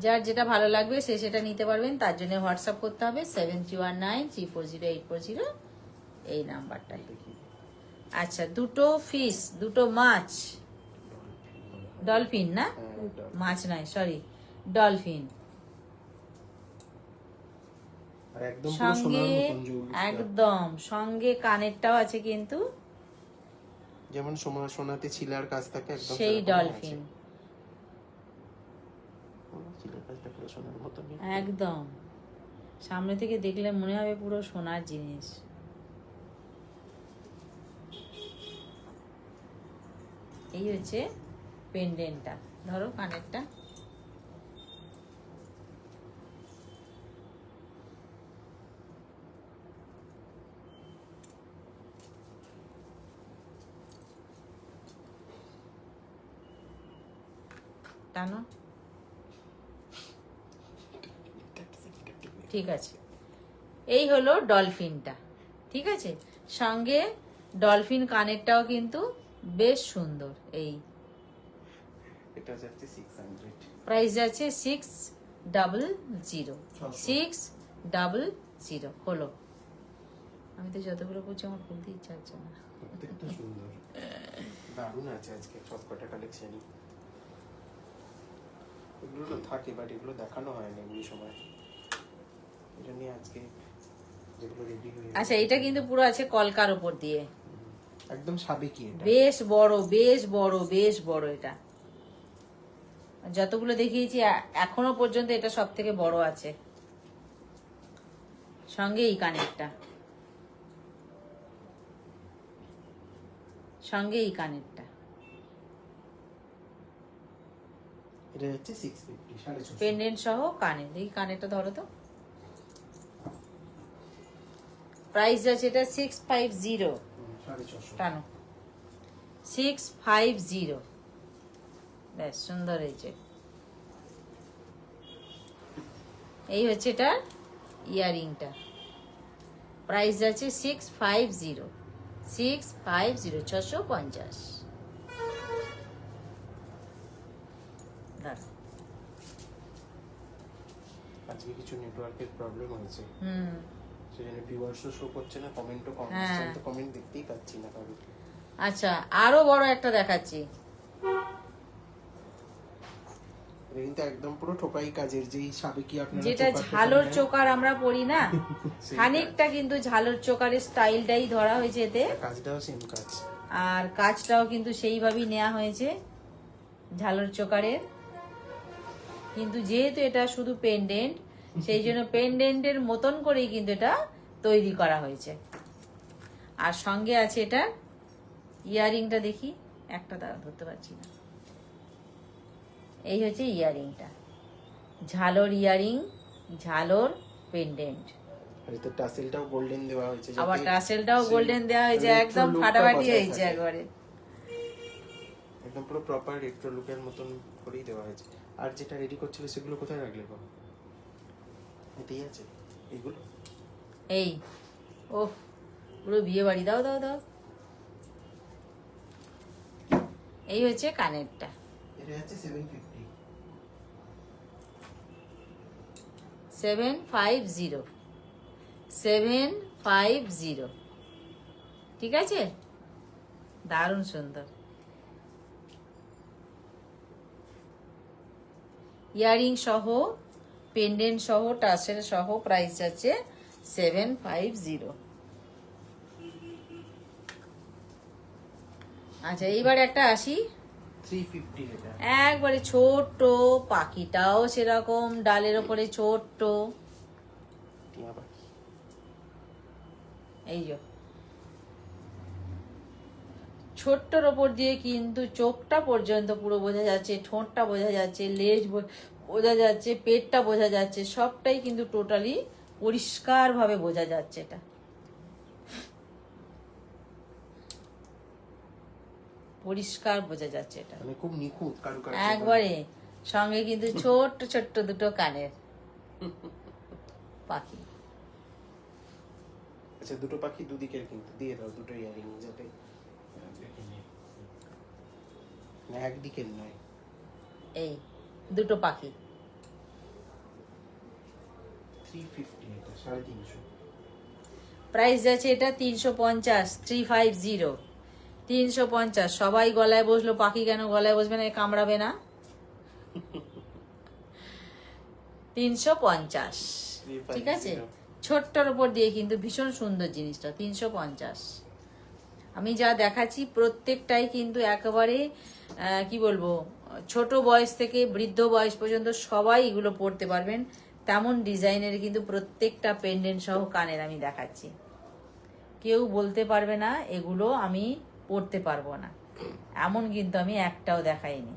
যার যেটা ভালো লাগবে সে সেটা নিতে পারবেন। তার জন্য হোয়াটসঅ্যাপ করতে হবে 7319340840 এই নাম্বারটায়। দেখি আচ্ছা, দুটো ফিশ, দুটো মাছ, ডলফিন না, মাছ নয়, সরি, ডলফিন। আর একদম পুরো সঙ্গে সোনার মতন জুল, একদম সঙ্গে কানেরটাও আছে কিন্তু যেমন সোনাতে ছিলার কাজ থাকে একদম সেই সেরকমই ডলফিন। আছে। ছিলার কাজটা পুরো সোনার মতনই। একদম সামনে থেকে দেখলে মনে হবে পুরো সোনার জিনিস। এই হচ্ছে পেন্ডেন্টটা, ধরো কানেরটা। টানো, ঠিক আছে। এই হলো ডলফিনটা, ঠিক আছে। সঙ্গে ডলফিন কানেরটাও কিন্তু বেশ সুন্দর। এই এটা যাচ্ছে 600। প্রাইস যাচ্ছে 600। 600 হলো। আমি তো যতগুলো করছি আমার খুলতে ইচ্ছা হচ্ছে না। প্রত্যেকটা সুন্দর, দারুণ আছে আজকে সবকটা কালেকশনই। এগুলো তো থাকে বাট এগুলো দেখানো হয় না এমনি সময়, এটা নিয়ে আজকে যেগুলো রেডি হয়ে আচ্ছা, এটা কিন্তু পুরো আছে কলকার উপর দিয়ে, একদম সাবেকি। এটা বেশ বড়, বেশ বড়, বেশ বড়। এটা যতগুলো দেখিয়েছি এখনো পর্যন্ত এটা সব থেকে বড় আছে। সঙ্গে এই কানেরটা, সঙ্গে এই কানেরটা, এটা যাচ্ছে 650, 650। পেন্ডেন্ট সহ কানের। দেখি কানেরটা ধরো তো। প্রাইস আছে এটা 650। 650। টানো, 650। বেশ সুন্দর হয়েছে। এই হচ্ছে এটা ইয়ারিংটা। প্রাইস আছে 650। 650। আজকে কিছু নেটওয়ার্কের প্রবলেম হয়েছে, হুম, সেজন্য ভিউয়ার্সও শো করছে না, কমেন্টও কম হ্যাঁ। আসছে, আমি তো কমেন্ট দেখতেই পাচ্ছি না কারো। আচ্ছা, আরো বড় একটা দেখাচ্ছি। এটা কিন্তু একদম পুরো ঠোকাই কাজের, যেই সাবেকি আপনারা যেটা চোকার ঝালর টোকার চোকার আমরা পরি না, সেইটা। খানিকটা কিন্তু ঝালর চোকারের স্টাইলটাই ধরা হয়েছে এতে। নেন। কাজটাও সেম কাজ। আর কাজটাও কিন্তু সেইভাবেই নেওয়া হয়েছে ঝালর চোকারের। কিন্তু যেহেতু এটা শুধু পেন্ডেন্ট, সেই জন্য পেন্ডেন্টের মতন করেই কিন্তু এটা তৈরি করা হয়েছে। আর সঙ্গে আছে এটা ইয়ারিংটা, দেখি একটা দাঁড়া ধরতে পারছি না। এই হচ্ছে ইয়ারিংটা, ঝালর ইয়ারিং, ঝালর পেন্ডেন্ট। আর এতে টাসেলটাও গোল্ডেন দেওয়া হয়েছে, যাতে আবার টাসেলটাও সেই গোল্ডেন দেওয়া হয়েছে, retro একদম lookটা ফাটাফাটি বজায় হয়েছে থাকে। একবারে। একদম পুরো প্রপার রেট্রো লুকের মতন করেই দেওয়া হয়েছে। আর যেটা রেডি করছিল সেগুলো কোথায় রাখলে গো? এতেই আছে এগুলো। এই ও পুরো বিয়ে বাড়ি, দাও দাও দাও। এই হচ্ছে কানেরটা, এটা আছে 750। 750, 750, ঠিক আছে, দারুণ সুন্দর। ইয়ারিং সহ, পেন্ডেন্ট সহ, টাসেল সহ প্রাইস যাচ্ছে 750। আচ্ছা এইবার একটা আসি, 350 এটা। একবারে ছোট্ট, পাখিটাও সেরকম ডালের ওপরে ছোট্ট। টিয়া পাখি। এই যে ছোট্টর ওপর দিয়ে কিন্তু চোখটা পর্যন্ত পুরো বোঝা যাচ্ছে, ঠোঁটটা বোঝা যাচ্ছে, লেজ বোঝা যাচ্ছে, পেটটা বোঝা যাচ্ছে, সবটাই কিন্তু টোটালি পরিষ্কার ভাবে বোঝা যাচ্ছে। এটা পরিষ্কার বোঝা যাচ্ছে, এটা মানে খুব নিখুঁত কারুকার্য। একবারে। সঙ্গে কিন্তু ছোট্ট ছোট্ট দুটো কানের পাখি। আচ্ছা দুটো পাখি দুদিকের কিন্তু দিয়ে দাও, দুটো ইয়ারিং যাতে না একদিকের নয়। এই দুটো পাখি 350 এটা 350। প্রাইস যাচ্ছে এটা 350, 350, 350। সবাই গলায় বসলো, পাখি কেন গলায় বসবে না, এ কামড়াবে না। 350, ঠিক আছে। ছোট্টর উপর দিয়ে কিন্তু ভীষণ সুন্দর জিনিসটা, 350। আমি যা দেখাচ্ছি প্রত্যেকটাই কিন্তু একেবারে কি বলবো, ছোট বয়স থেকে বৃদ্ধ বয়স পর্যন্ত সবাই এগুলো পড়তে পারবেন, তেমন ডিজাইনের কিন্তু প্রত্যেকটা পেন্ডেন্ট সহ কানের আমি দেখাচ্ছি। কেউ বলতে পারবে না এগুলো আমি পড়তে পারবো না, এমন কিন্তু আমি একটাও দেখাইনি।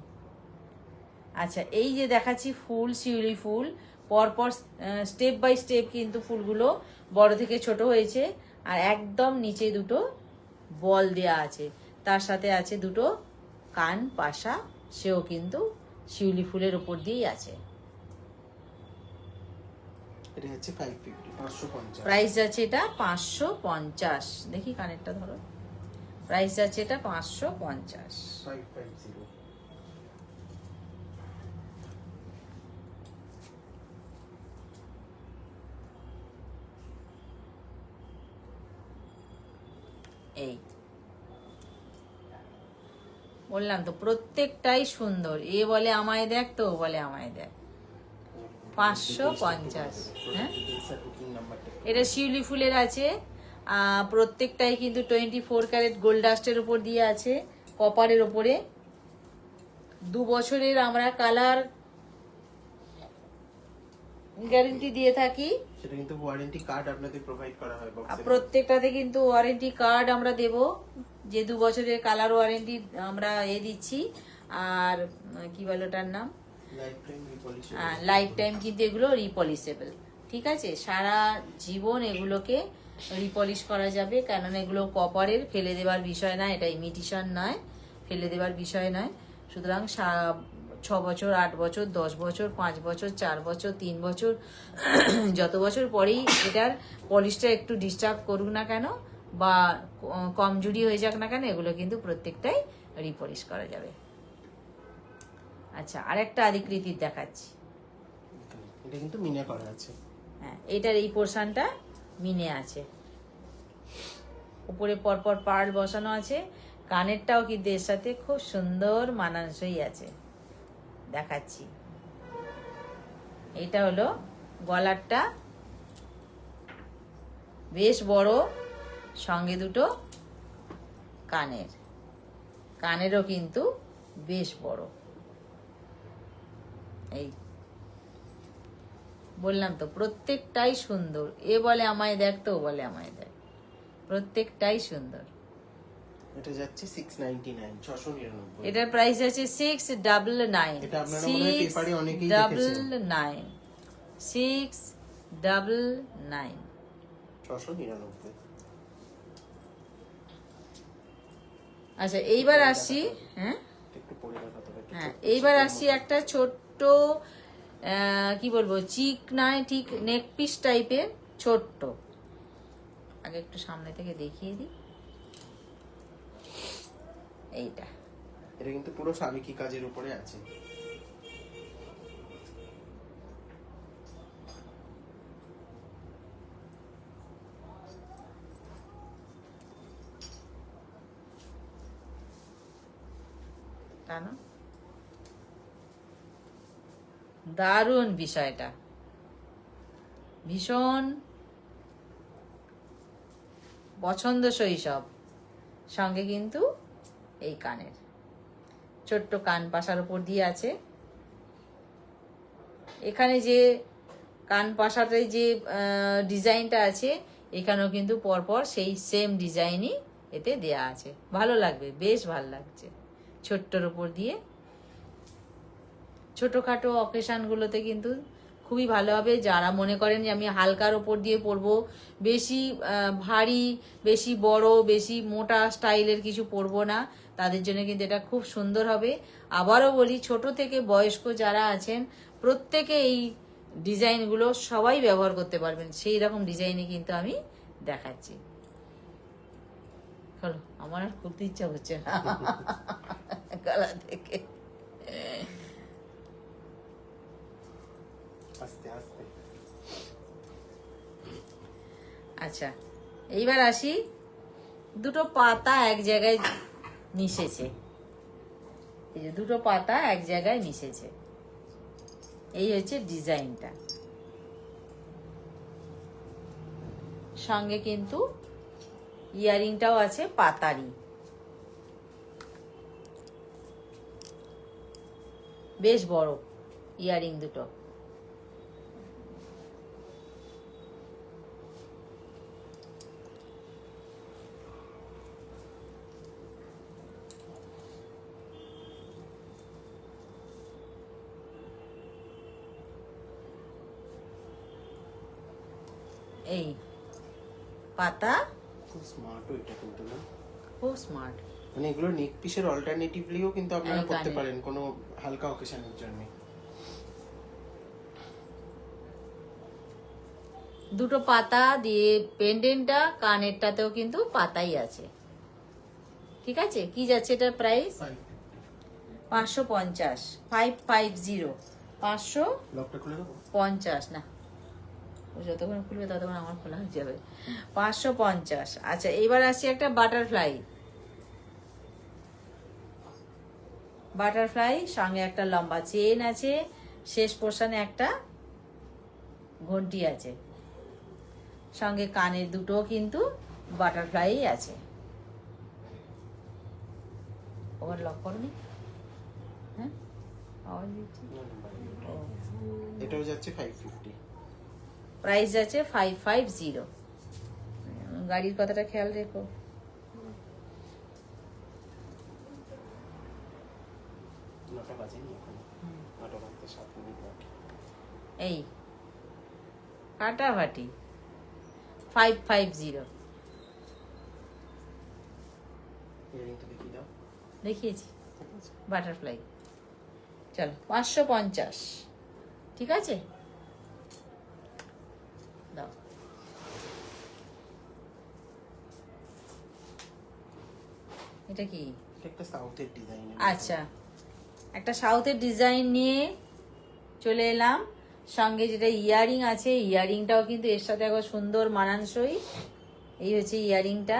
আচ্ছা এই যে দেখাচ্ছি ফুল, শিউলি ফুল, পরপর স্টেপ বাই স্টেপ কিন্তু ফুলগুলো বড় থেকে ছোট হয়েছে। আর একদম নিচে দুটো বল দেয়া আছে, তার সাথে আছে দুটো কান পাশা, সেও কিন্তু শিউলি ফুলের উপর দিয়েই আছে। এটা হচ্ছে 550, 550। প্রাইস আছে এটা 550। দেখি কানেরটা ধরো, প্রাইস আছে এটা 550। 550। এই বললাম তো প্রত্যেকটাই সুন্দর। এ বলে আমায় দেখ, তো ও বলে আমায় দেখ। 550, হ্যাঁ। এটা শিউলি ফুলের আছে, প্রত্যেকটাই কিন্তু 24 ক্যারেট গোল্ড ডাস্টের উপর দিয়ে আছে, কপারের উপরে। 2 বছরের আমরা কালার গ্যারেন্টি দিয়ে থাকি। সেটা কিন্তু ওয়ারেন্টি কার্ড আপনাদের প্রোভাইড করা হয় আর বক্সে। প্রত্যেকটাতে কিন্তু ওয়ারেন্টি কার্ড আমরা দেব, যে 2 বছরের কালার ওয়ারেন্টি আমরা দিচ্ছি। আর কি বলে ওটার নাম, লাইফ টাইম রিপলিশ। লাইফ টাইম কিন্তু এগুলো রিপলিশেবল, ঠিক আছে। সারা জীবন এগুলোকে রিপলিশ করা যাবে, কেননা এগুলো কপারের, ফেলে দেওয়ার বিষয় না, এটা ইমিটেশন নয়, ফেলে দেওয়ার বিষয় নয়। সুতরাং 6 বছর, 8 বছর, 10 বছর, 5 বছর, 4 বছর, 3 বছর, যত বছর পরেই এটার পলিশটা একটু ডিস্টার্ব করুক না কেন বা কমজোরি হয়ে যাক না কেন, এগুলো কিন্তু প্রত্যেকটাই রিপলিশ করা যাবে। আচ্ছা আরেকটা আদিকৃতির দেখাচ্ছি। এটা কিন্তু মিনা করা আছে। হ্যাঁ এটার এই পোর্শনটা মিনে আছে, উপরে পরপর পার্ল বসানো আছে। কানেরটাও কিন্তু এর সাথে খুব সুন্দর মানানসই আছে, দেখাচ্ছি। এইটা হলো গলারটা, বেশ বড়, সঙ্গে দুটো কানের, কানেরও কিন্তু বেশ বড়। এই বললাম তো প্রত্যেকটাই সুন্দর, এ বলে আমায় দেখ, তো ও বলে আমায় দেখ, প্রত্যেকটাই সুন্দর। এটা যাচ্ছে 699, 699। এটার প্রাইস আছে 699। এটা আপনারা মনে হয় পেপারে অনেকেই দেখেছেন। 699। 699। আচ্ছা এইবার আসি, হ্যাঁ একটু পরে দেখাতে হবে। হ্যাঁ এইবার আসি একটা ছোট্ট কি বলবো, চিক নয় ঠিক, নেক পিস টাইপের ছোট্ট। আগে একটু সামনে থেকে দেখিয়ে দিই। এইটা এটা কিন্তু পুরো সাবেকি কাজের উপরে আছে। টানো, দারুণ বিষয়টা, ভীষণ পছন্দসই সব। সঙ্গে কিন্তু এই কানের ছোট্ট কান পাশার উপর দিয়ে আছে। এখানে যে কান পাশাতে যে ডিজাইনটা আছে, এখানেও কিন্তু পরপর সেই সেম ডিজাইনই এতে দেয়া আছে। ভালো লাগবে, বেশ ভালো লাগছে ছোট্টর উপর দিয়ে। ছোটোখাটো অকেশানগুলোতে কিন্তু খুবই ভালো হবে। যারা মনে করেন যে আমি হালকার ওপর দিয়ে পরবো, বেশি ভারী, বেশি বড়, বেশি মোটা স্টাইলের কিছু পরবো না, তাদের জন্য কিন্তু এটা খুব সুন্দর হবে। আবারও বলি, ছোট থেকে বয়স্ক যারা আছেন প্রত্যেকে এই ডিজাইনগুলো সবাই ব্যবহার করতে পারবেন। সেই রকম ডিজাইনই কিন্তু আমি দেখাচ্ছি। হলো, আমার আর খুলতে ইচ্ছা হচ্ছে না গলা থেকে। আস্তে আস্তে। আচ্ছা এইবার আসি, দুটো পাতা এক জায়গায় মিশেছে, এই যে দুটো পাতা এক জায়গায় মিশেছে, এই হচ্ছে ডিজাইনটা। সঙ্গে কিন্তু ইয়ারিংটাও আছে পাতারি, বেশ বড় ইয়ারিং দুটো। এই পাতা, খুব স্মার্ট এটা কিন্তু না, খুব স্মার্ট। মানে এগুলো নেক পিসের অল্টারনেটিভলিও কিন্তু আপনারা এই করতে কানে। পারেন কোনো হালকা অকেশনের জন্য। দুটো পাতা দিয়ে পেন্ডেন্টটা, কানেরটাতেও কিন্তু পাতাই আছে। ঠিক আছে, কি যাচ্ছে এটার প্রাইস? 550, 550, 550 না, ও যতক্ষণ খুলবে ততক্ষণ আমার খোলা হয়ে যাবে। 550। আচ্ছা এইবার আসছি একটা বাটারফ্লাই, বাটারফ্লাই সঙ্গে একটা লম্বা চেন আছে, শেষ পোর্শনে একটা ঘন্টি আছে, সঙ্গে কানের দুটো কিন্তু বাটারফ্লাই আছে। ওভার লক করনি, হ্যাঁ আওয়াজ দিচ্ছি। এটাও যাচ্ছে 550। প্রাইস আছে 550। গাড়ির কথাটা খেয়াল রেখো। এই কাটাভাটি 550 দেখিয়েছি। বাটারফ্লাই চলো 550, ঠিক আছে দাও। এটা কি? একটা সাউথের ডিজাইন। আচ্ছা, একটা সাউথের ডিজাইন নিয়ে চলে এলাম। সঙ্গে যেটা ইয়ারিং আছে, ইয়ারিংটাও কিন্তু এর সাথে একবার সুন্দর মানানসই। এই হচ্ছে ইয়ারিংটা,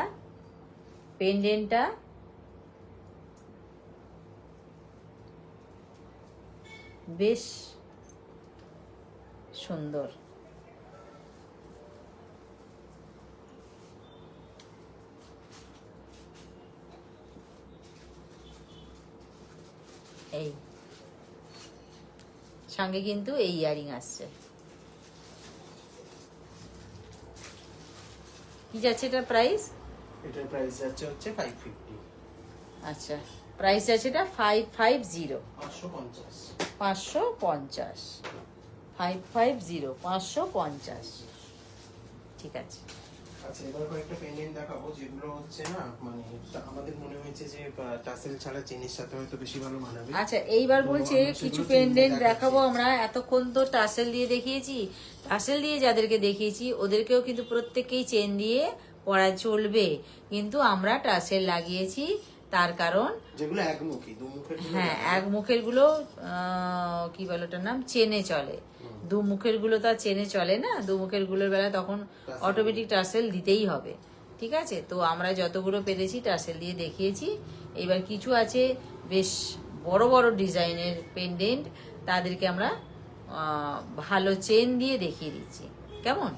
পেন্ডেন্টটা বেশ সুন্দর। এই সঙ্গে কিন্তু এই ইয়ারিং আসছে। কি যাচ্ছে এটা প্রাইস? এটার প্রাইস যাচ্ছে হচ্ছে 550। আচ্ছা, প্রাইস আছে এটা 550, 550। 550, 550, 550। ঠিক আছে। আচ্ছা, এবার কয়েকটা পেন্ডেন্ট দেখাবো যেগুলো হচ্ছে না মানে আমাদের মনে হয়েছে যে টাসেল ছাড়া চেনের সাথে হয়তো বেশি ভালো মানাবে। আচ্ছা, এইবার তো বলছে আমরা কিছু সেগুলো পেন্ডেন্ট চেনে দেখাবো দেখাচ্ছি। আমরা। এতক্ষণ তো টাসেল দিয়ে দেখিয়েছি, টাসেল দিয়ে যাদেরকে দেখিয়েছি ওদেরকেও কিন্তু প্রত্যেককেই চেন দিয়ে পরা চলবে, কিন্তু আমরা টাসেল লাগিয়েছি তার কারণ যেগুলো একমুখী, দুমুখের গুলো হ্যাঁ, দেখাবো। এক মুখের গুলো কি বলে ওটার নাম, চেনে চলে। দু মুখের গুলো তো আর চেনে চলে না, দু মুখের গুলোর বেলা তখন অটোমেটিক টাসেল দিতেই হবে। ঠিক আছে, তো আমরা যতগুলো পেরেছি টাসেল দিয়ে দেখিয়েছি। এবার কিছু আছে বেশ বড় বড় ডিজাইনের পেন্ডেন্ট, তাদেরকে আমরা ভালো চেন দিয়ে দেখিয়ে দিচ্ছি। কেমন?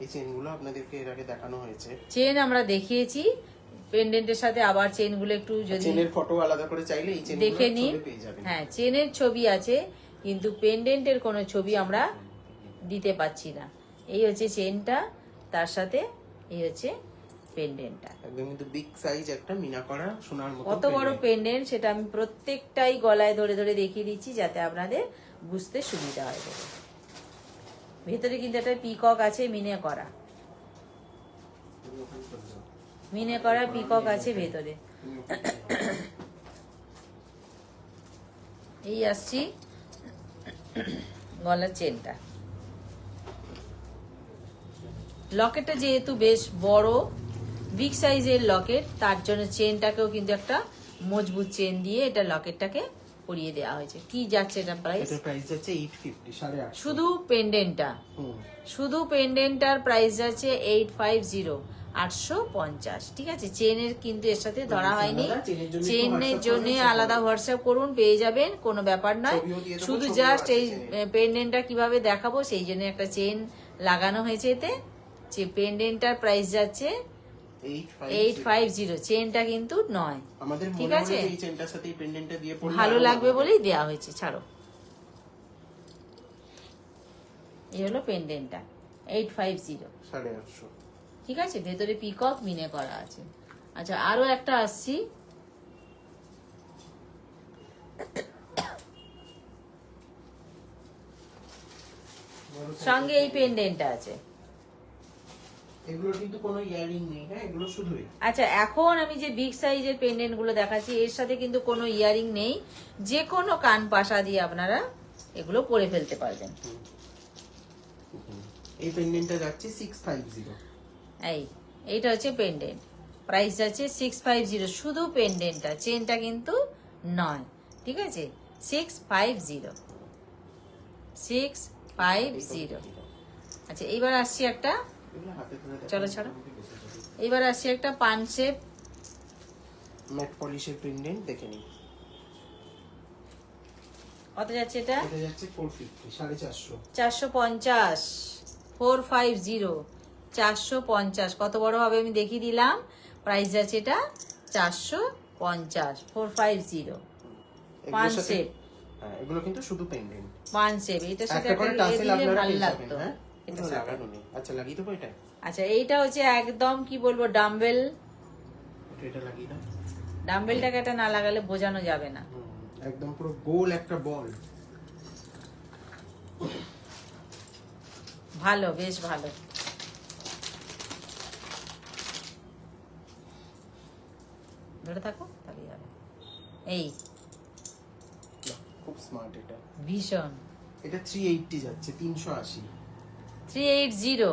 এই চেনগুলো আপনাদেরকে এর আগে দেখানো হয়েছে। চেন আমরা দেখিয়েছি, পেন্ডেন্টের সাথে আবার চেনগুলো একটু যদি চেনের ফটো আলাদা করে চাইলে এই চেনগুলো দেখে নিন। ছবি পেয়ে যাবেন। হ্যাঁ, চেনের ছবি আছে কিন্তু পেন্ডেন্টের কোনো ছবি আমরা দিতে পাচ্ছি না। এই হচ্ছে চেনটা, তার সাথে এই হচ্ছে পেন্ডেন্টটা। একদম কিন্তু বিগ সাইজ একটা মিনা করা সোনার মতো। কত বড় পেন্ডেন্ট সেটা আমি প্রত্যেকটাই গলায় ধরে ধরে দেখিয়ে দিচ্ছি যাতে আপনাদের বুঝতে সুবিধা হয় বলে। ভেতরে কিন্তু একটা পিকক আছে মিনে করা, মিনে করা পিকক আছে ভেতরে। এই আসছি গলার চেনটা। লকেটটা যেহেতু বেশ বড় বিগ সাইজের লকেট, তার জন্য চেনটাকেও কিন্তু একটা মজবুত চেন দিয়ে এটা লকেটটাকে পরিয়ে দেওয়া হয়েছে। কি যাচ্ছে এটা প্রাইস? এটার প্রাইস যাচ্ছে 850, 850। শুধু পেন্ডেন্টটা, শুধু পেন্ডেন্টটার প্রাইস যাচ্ছে 850, 850। ঠিক আছে, চেনের কিন্তু এর সাথে ধরা হয়নি। চেনের জন্য আলাদা হোয়াটসঅ্যাপ করুন, পেয়ে যাবেন, কোনো ব্যাপার নয়। শুধু জাস্ট এই পেন্ডেন্টটা কিভাবে দেখাবো সেই জন্য একটা চেন লাগানো হয়েছে এতে। যে পেন্ডেন্টটার প্রাইস যাচ্ছে 850, চেনটা কিন্তু নয়। আমাদের ঠিক মনে আছে, হয় যে এই চেনটার সাথে এই পেন্ডেন্টটা দিয়ে পড়লে ভালো আরো লাগবে ভালো বলেই দেওয়া হয়েছে। ছাড়ো, এই হলো পেন্ডেন্টটা 850। 850। ঠিক আছে, ভেতরে পিকক মিনে করা আছে। আচ্ছা, আরো একটা আসছি, সঙ্গে এই পেন্ডেন্টটা আছে। এগুলো কিন্তু কোনো ইয়ারিং নেই, হ্যাঁ, এগুলো শুধুই। আচ্ছা, এখন আমি যে বিগ সাইজের পেন্ডেন্ট গুলো দেখাচ্ছি এর সাথে কিন্তু কোনো ইয়ারিং নেই, যে কোনো কান পাশা দিয়ে আপনারা এগুলো পরে ফেলতে পারবেন। এই পেন্ডেন্টটা যাচ্ছে 650। এইটা হচ্ছে পেন্ডেন্ট, প্রাইস যাচ্ছে 650, শুধু পেন্ডেন্টটা, চেনটা কিন্তু নয়। ঠিক আছে, 650, 650। আচ্ছা, এইবার আসছি একটা, এগুলো হাতে ধরে দেখো, চলো ছাড়ো, মোটামুটি বোঝা যাবে। এইবার আসছি একটা পান শেপ ম্যাট পলিশের পেন্ডেন্ট দেখে নিন। কত যাচ্ছে এটা? এটা যাচ্ছে 450, 450। 450, 450, 450। কত বড় হবে আমি দেখিয়ে দিলাম। প্রাইস যাচ্ছে এটা 450, 450। পান শেপ, হ্যাঁ, এগুলো কিন্তু শুধু পেন্ডেন্ট। পান শেপ, এটার সাথে একটা করে টাসেল দিলে আপনারা ভালো পেয়ে যাবেন, লাগতো। হ্যাঁ। এটার এটা সাথে। লাগানো নেই। আচ্ছা, লাগিয়ে দেবো এটা। আচ্ছা, এইটা হচ্ছে একদম কি বলবো ডাম্বেল। এটা লাগিয়ে দাও। ডাম্বেলটাকে এটা না লাগালে বোঝানো যাবে না। একদম পুরো গোল একটা বল। ভালো, বেশ ভালো। ধরে থাকো তাহলে যাবে। এই খুব স্মার্ট এটা। ভীষণ। এটা 380 যাচ্ছে, 380। 380,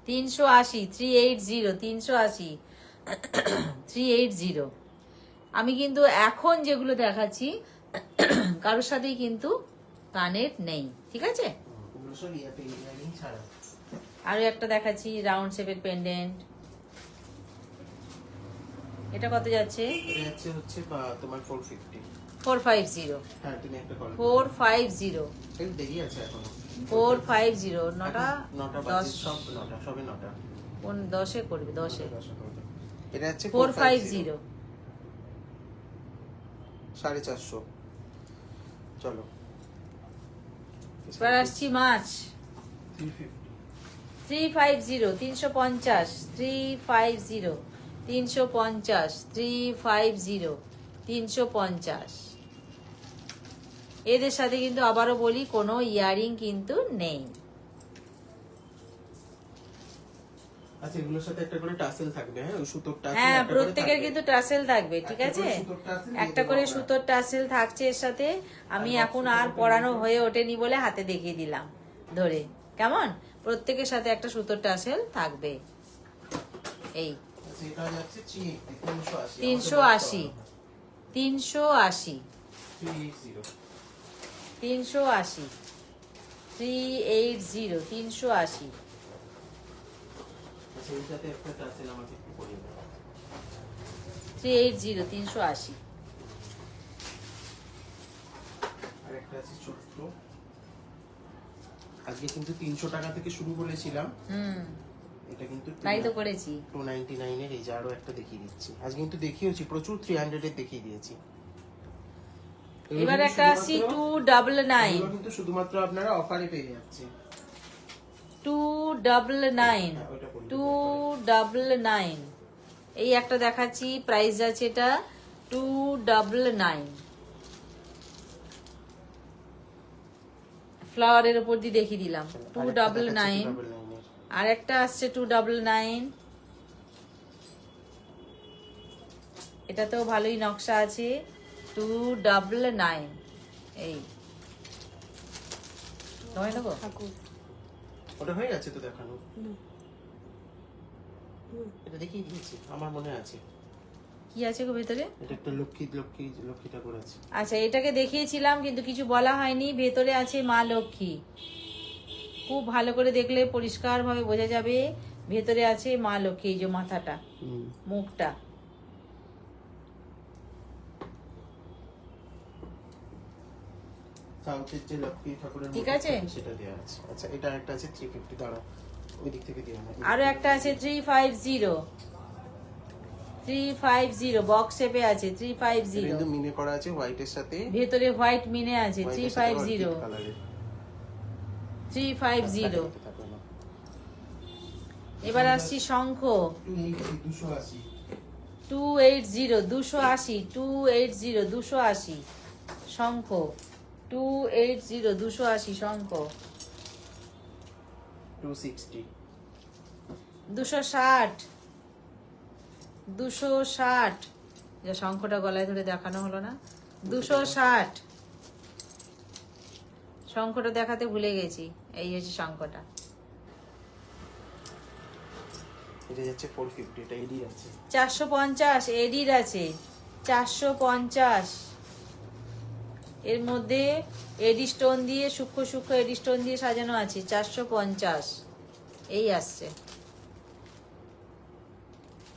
380, 380, 380, 380। আমি কিন্তু এখন যেগুলো দেখাচ্ছি কারোর সাথেই কিন্তু কানের নেই। ঠিক আছে, ওগুলো সব ইয়ারিং ছাড়া। আরো একটা দেখাচ্ছি রাউন্ড শেপের পেন্ডেন্ট। এটা কত যাচ্ছে? এটা যাচ্ছে হচ্ছে তোমার 450। 450। হ্যাঁ তুমি একটা করো। 450। এই দেরি আছে এখনো। 450 নটা 9টা 10 বাজে, সব 9টা, সবে 9টা। কোন 10-এ করবে? 10-এ। এটা হচ্ছে 450। 450। চলো এবার আসছি মাছ। 350 350 350 350 350 350। এদের সাথে কিন্তু আবারও বলি কোনো ইয়ারিং কিন্তু নেই। আচ্ছা এগুলোর সাথে একটা করে টাসেল থাকবে, হ্যাঁ ওই সুতোর টাসেল। হ্যাঁ, একটা করে প্রত্যেকের থাকবে। কিন্তু টাসেল থাকবে, ঠিক একটা করে আছে? সুতোর tassel দিয়ে একটা দেবো করে আমরা। সুতোর টাসেল থাকছে এর সাথে। আমি আর এখন box আর সুতোর পরানো মধ্যে- হয়ে ওঠেনি বলে হাতে দেখিয়ে দিলাম ধরে। কেমন? প্রত্যেকের সাথে একটা সুতোর টাসেল থাকবে। এই আচ্ছা, এটা যাচ্ছে 380। 380 380 380। 380 380 380। আচ্ছা এইটাতে একটা টাসেল আমাকে একটু পরিয়ে দাও। 380 380। আর একটা আছে ছোট্ট। আজকে কিন্তু 300 টাকা থেকে শুরু করেছিলাম। এটা কিন্তু তাই তো করেছি। 299 এর এই যে আরো একটা দেখিয়ে দিচ্ছি। আজকে কিন্তু দেখিয়েছি প্রচুর, 300 এর দেখিয়ে দিয়েছি। এগুলো এবার কিন্তু একটা আসি শুধুমাত্র- 299 এগুলো কিন্তু শুধুমাত্র আপনারা অফারে পেয়ে যাচ্ছে। 299 হ্যাঁ, ওইটা পরিয়ে 299। এই একটা দেখাচ্ছি, প্রাইস আছে এটা 299। ফ্লাওয়ারের উপর দিয়ে দেখিয়ে দিলাম 299। আর একটা আসছে 299। এটাতেও ভালোই নকশা আছে 299। এই তোমায় নেবো? ওটা হয়ে গেছে তো দেখানো। এটা দেখিয়ে দিয়েছি, আমার মনে আছে। কি আছে গো ভেতরে? এটা একটা লক্ষ্মী ঠাকুর আছে। আচ্ছা, এটাকে দেখিয়েছিলাম কিন্তু কিছু বলা হয়নি। ভেতরে আছে মা লক্ষ্মী। খুব ভালো করে দেখলে পরিষ্কার ভাবে বোঝা যাবে ভেতরে আছে মা লক্ষ্মী। এই যে মাথাটা, মুখটা। সাউথের যে লক্ষ্মী ঠাকুরের ঠিক মূর্তি আছে। থাকে, সেটা দেওয়া আছে। আচ্ছা এটা একটা আছে 350। দাঁড়াও ওই দিক থেকে দিও না। আরো একটা আছে 350 350 বক্স শেপে আছে এটা 350। কিন্তু মিনে করা আছে হোয়াইটের সাথে। ভেতরে হোয়াইট মিনে আছে হোয়াইটের সাথে 350 orchid colour-এর। 350। দেখাতে থাকো না। এবার আসছি শঙ্খ। 280 280 280 280 280 শঙ্খ। 280 280 শঙ্খ। 260 260 260। যা শঙ্খটা গলায় ধরে দেখানো হলো না। 260 শঙ্খটা দেখাতে ভুলে গেছি। এই হচ্ছে শঙ্খটা। এটা যাচ্ছে 450। এটা এডি আছে। 450 এডির আছে 450। এর মধ্যে এডি স্টোন দিয়ে সূক্ষ্ম সূক্ষ্ম এডি স্টোন দিয়ে সাজানো আছে 450। এই আসছে।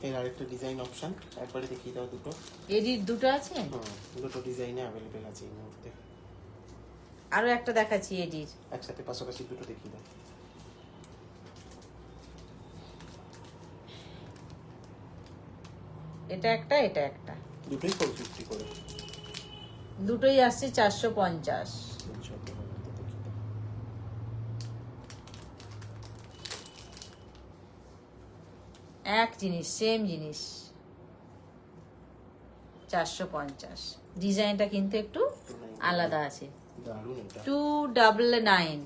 এর আরেকটা ডিজাইন অপশন একবারে দেখিয়ে দাও দুটো। এডির দুটো আছে। দুটো ডিজাইনে अवेलेबल আছে এই মুহূর্তে। আরো একটা দেখাচ্ছি এডির। একসাথে পাশাপাশি দুটো দেখিয়ে দাও। এটা একটা এটা একটা। দুটোই 450 করে। দুটোই আসছে 450। এক জিনিস, সেম জিনিস 450। ডিজাইনটা কিন্তু একটু আলাদা আছে। দারুণ এটা। 299।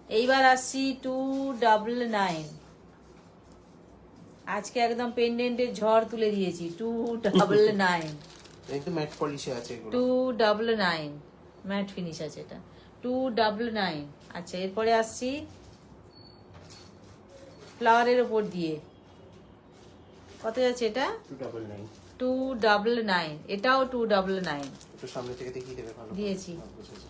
এইবার আসছি 299। আজকে একদম পেন্ডেন্টের ঝড় তুলে দিয়েছি 299। একদম ম্যাট পলিশে আছে এগুলো। 299 ম্যাট ফিনিশ আছে এটা 299। আচ্ছা এরপরে আসছি ফ্লাওয়ারের উপর দিয়ে। কত যাচ্ছে এটা? 299। 299। এটাও 299 একটু সামনে থেকে দেখিয়ে দেবে ভালো করে। দিয়েছি। বুঝেছি।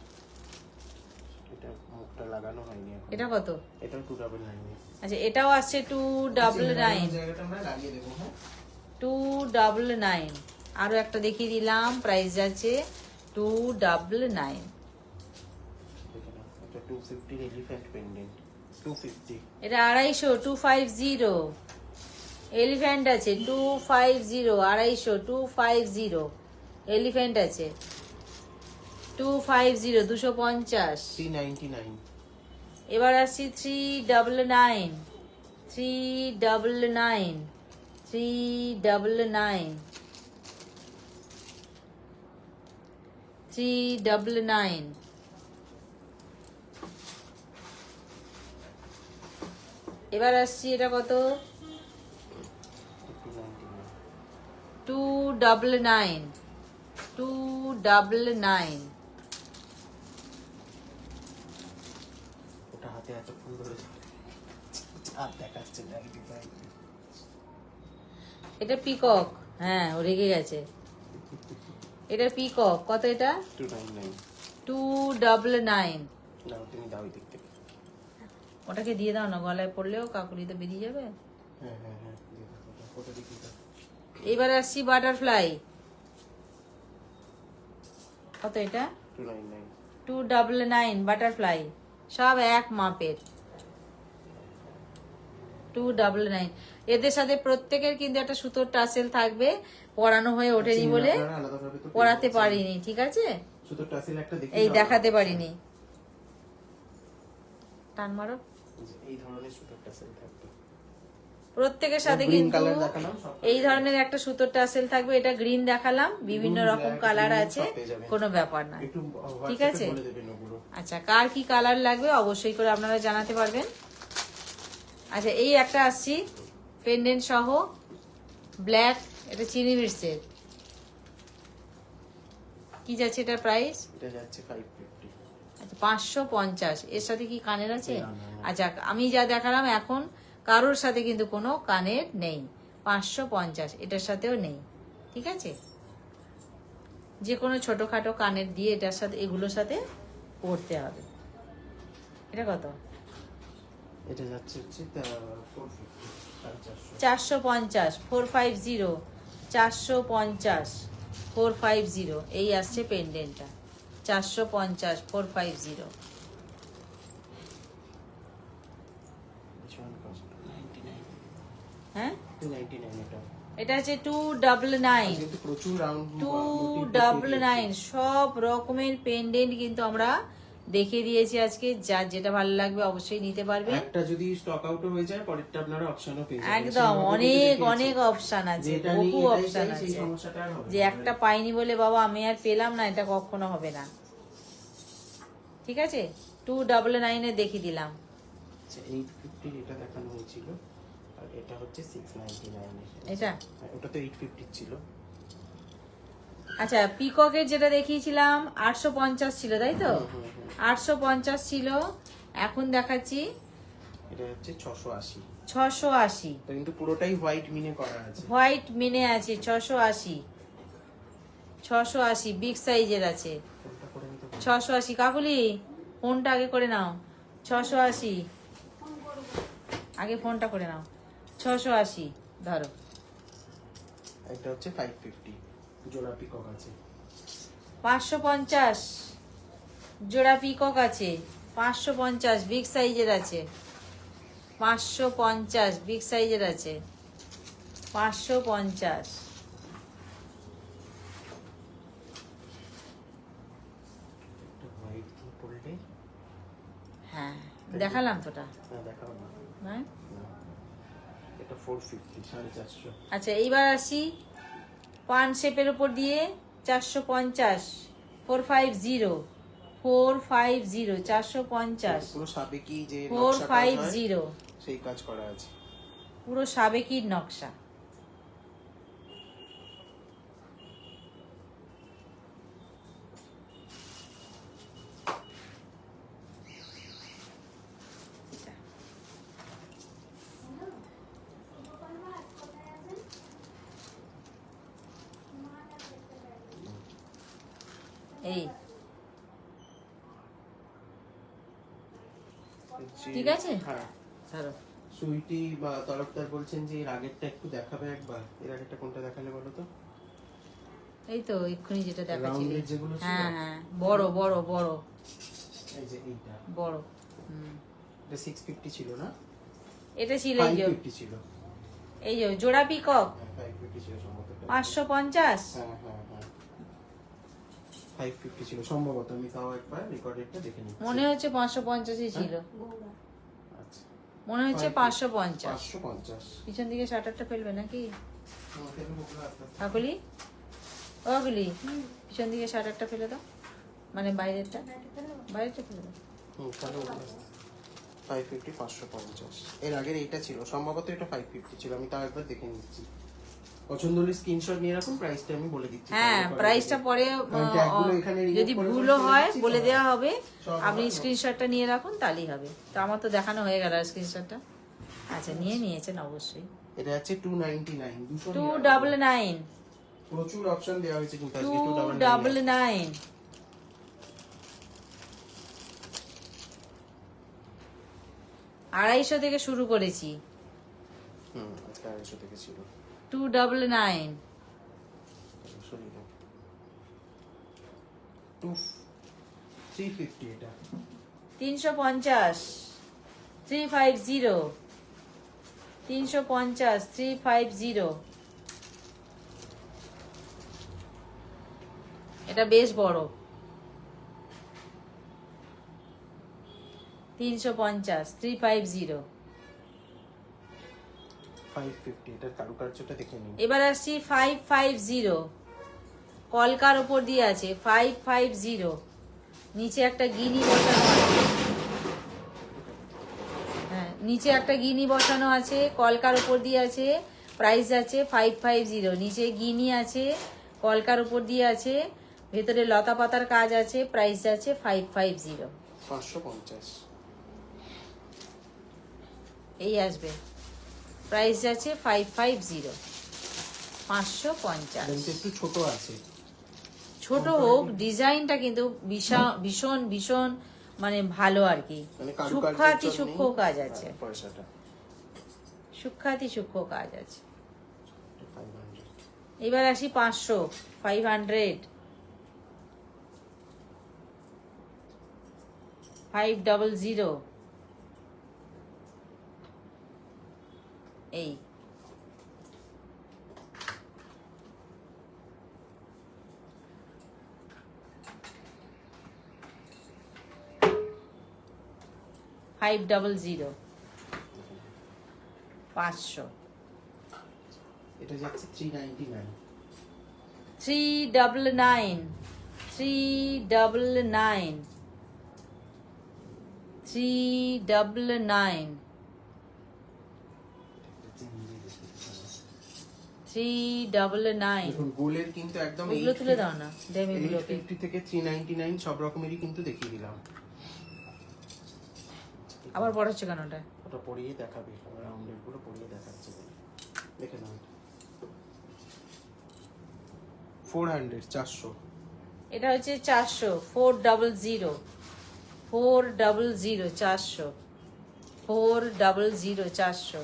এটা মুখটা লাগানো হয়নি এখন। এটা কত? এটাও 299। আচ্ছা এটাও আসছে 299। জায়গাটা আমরা লাগিয়ে দেবো। হ্যাঁ 299, আরো একটা দেখিয়ে দিলাম, প্রাইস আছে 299। এটা 250 এলিফ্যান্ট পেন্ডেন্ট 250। এটা 250, 250 এলিফ্যান্ট আছে, 250, 250, 250 এলিফ্যান্ট আছে, 250, 250। 399। এবার আসছি 399, 399, 399, 399। এবার আসছি এটা কত, 299, 299। ওটা হাতে এতক্ষণ ধরে হাত দেখাচ্ছে না এই ডিজাইন। এটা পিকক, হ্যাঁ ও রেগে গেছে। এটা পিকক, কত এটা? 299। 299। নাও তুমি দাও এই দিক থেকে। ওটাকে দিয়ে দাও না, গলায় পড়লেও কাকুলি তো বেরিয়ে যাবে। হ্যাঁ হ্যাঁ হ্যাঁ দিয়ে দাও ওটা দিকে দাও। এবার আসছি বাটারফ্লাই, কত এটা? 299। 299 বাটারফ্লাই, সব এক মাপের, 299। এদের সাথে প্রত্যেকের কিন্তু একটা সুতোর টাসেল থাকবে, পরানো হয়ে ওঠেনি বলে আপনারা আলাদাভাবে তো পরাতে পারিনি, ঠিক আছে? সুতোর টাসেল একটা দেখিয়ে এই দাও। দেখাতে পারিনি, টান মারো। এই ধরনের সুতোর টাসেল থাকবে প্রত্যেকের সাথে Green কিন্তু colour দেখালাম, সব এই ধরনের একটা সুতোর টাসেল থাকবে। এটা গ্রিন দেখালাম, বিভিন্ন Blue, রকম black, কালার green আছে, সব পেয়ে যাবেন। কোনো ব্যাপার না। একটু ঠিক WhatsApp-এ আছে? বলে দেবেন ওগুলো। আচ্ছা, কার কি কালার লাগবে অবশ্যই করে আপনারা জানাতে পারবেন। আচ্ছা, এই একটা আসছি পেন্ডেন্ট সহ ব্ল্যাক, এটা চিনি মির্চের, কি যাচ্ছে এটা প্রাইস? এটা যাচ্ছে 550। আচ্ছা 550। এর সাথে কি কানের আছে? না, না, না। আচ্ছা, আমি যা দেখালাম এখন কারোর সাথে কিন্তু কোনো কানের নেই, 550 এটার সাথেও নেই, ঠিক আছে? যে কোনো ছোটখাটো কানের দিয়ে এটার সাথে, এগুলোর সাথে পড়তে হবে। এটা কত? এটা যাচ্ছে হচ্ছে 450 450। 450, 450, 450, 450 এই আসছে পেন্ডেন্টটা, 450, 450। Which one cost? 99। হ্যাঁ 299 এটা। এটা হচ্ছে 299, কিন্তু প্রচুর রাউন্ড 299 সব রকমের পেন্ডেন্ট কিন্তু আমরা দেখিয়ে দিয়েছি আজকে। যার যেটা ভালো লাগবে অবশ্যই নিতে পারবে। একটা যদি স্টক আউট হয়ে যায় পরেরটা আপনারা অপশনও পেয়ে যাবেন। একদম, অনেক অনেক অপশন আছে, বহু অপশন সেই আছে। সমস্যাটা আর হবে যে একটা পাইনি বলে বাবা আমি আর পেলাম না, এটা কখনো হবে না, ঠিক আছে? 299 দেখিয়ে দিলাম। আচ্ছা 850 এটা দেখানো হয়েছিল আর এটা হচ্ছে 699 এটা ওটা তো 850 ছিল। আচ্ছা, পিককের যেটা দেখিয়েছিলাম 850 ছিল, তাই তো? 850 ছিল, এখন দেখাচ্ছি এটা হচ্ছে 680। 680, তো কিন্তু পুরোটাই হোয়াইট মিনে করা আছে। হোয়াইট মিনে আছে, 680, 680 বিগ সাইজের আছে, ফোনটা করে নিতে পারবো? 680। কাকুলি ফোনটা আগে করে নাও, 680 আগে ফোনটা করে নাও, 680 ধরো। এটা হচ্ছে 550 জোড়া পিকক আছে। 550 জোড়া পিকক আছে, 550 বিগ সাইজের আছে, 550 বিগ সাইজের আছে, 550। এটা হোয়াইট কি পড়লে? হ্যাঁ দেখালাম তোটা, না দেখাও না। হ্যাঁ। না। এটা 450 450। আচ্ছা এইবার আসি পান শেপের উপর দিয়ে 450, 450, 450, 450, পুরো সাবেকি যে নকশা কাজ হয় 450, সেই কাজ করা আছে। পুরো সাবেকির নকশা। এই ঠিক আছে? হ্যাঁ ধরো সুইটি বা তরফদার বলছেন যে এর আগেরটা একটু দেখাবে একবার। এর আগেরটা কোনটা দেখালে বলো তো? এই তো এক্ষুনি যেটা দেখাচ্ছি। রাউন্ডের যেগুলো ছিল। হ্যাঁ হ্যাঁ, বড় বড় বড় এই যে এইটা, বড়। হুম, এটা 650 ছিল না? এটা ছিল এই যে 550 ছিল। এই যে জোড়া পিকক হ্যাঁ, 550 ছিল সম্ভবত। 550। হ্যাঁ হ্যাঁ হ্যাঁ, 550 ছিল সম্ভবত। আমি তাও একবার রেকর্ডেডটা দেখে নিচ্ছি। মনে হচ্ছে 550ই ছিল, আচ্ছা, মনে হচ্ছে 550। 550। পিছন দিকে শাটারটা ফেলবে নাকি ফেলবো ওগুলো আস্তে আস্তে। কাকুলি? ওগুলি পিছন দিকে শাটারটা ফেলে দাও, মানে বাইরেরটা, বাইরেরটা ফেলে দাও। তাহলে ওগুলো আস্তে আস্তে। 550, 550। এর আগের এইটা ছিল সম্ভবত, এটা 550 ছিল। আমি তাও একবার দেখে নিচ্ছি। পছন্দ হলে স্ক্রিনশট নিয়ে রাখুন, প্রাইসটা আমি বলে দিচ্ছি। হ্যাঁ, প্রাইসটা পরে কারণ ট্যাগগুলো এখানে remove যদি করে ভুলও ফেলে হয় দিচ্ছি তো। বলে দেওয়া হবে। সব আপনি হবে। স্ক্রিনশটটা নিয়ে রাখুন, তাহলেই হবে। তো আমার তো দেখানো হয়ে গেল স্ক্রিনশটটা। আচ্ছা, নিয়ে নিয়েছেন অবশ্যই। এটা আছে 299, 299, প্রচুর অপশন দেওয়া হয়েছে কিন্তু আজকে 299। আড়াইশো থেকে শুরু করেছি। আজকে 250 থেকে ছিল। 299, সরি না, 350 এটা। 350, 350, 350, 350। এটা বেশ বড়। 350, 350। 550, এটার কারুকার্যটা দেখে নিন। এবার আসছি 550। কলকার উপর দিয়ে আছে 550। নিচে একটা গিনি বসানো আছে। হ্যাঁ, নিচে একটা গিনি বসানো আছে, কলকার উপর দিয়ে আছে। প্রাইস আছে 550। নিচে গিনি আছে, কলকার উপর দিয়ে আছে, ভেতরে লতা পাতার কাজ আছে। প্রাইস আছে 550। 550। এই আসবে, প্রাইস আছে 550, 550। কিন্তু একটু ছোট আছে। ছোট হোক, ডিজাইনটা কিন্তু ভীষণ ভীষণ মানে ভালো আর কি। মানে সূক্ষ্মাতি সূক্ষ্ম কাজ আছে, পয়সাটা সূক্ষ্মাতি সূক্ষ্ম কাজ আছে। 500। এবার আসি 500, 500, 500। এই ফাইভ ডাবল জিরো, 500। এটা যাচ্ছে 399। 399, 399, 399, 399। দেখুন গোলের কিন্তু একদম ওগুলো তুলে দাও না, ডেমিগুলোকে। 850 থেকে 399 সব রকমেরই কিন্তু দেখিয়ে দিলাম। আবার বড় হচ্ছে কেন ওটা? ওটা পরিয়ে দেখাবে, রাউন্ডের গুলো পরিয়ে দেখাচ্ছে বলে। দেখে নাও, 400, 400। এটা হচ্ছে 400, 400, 400, 400, 400, 400।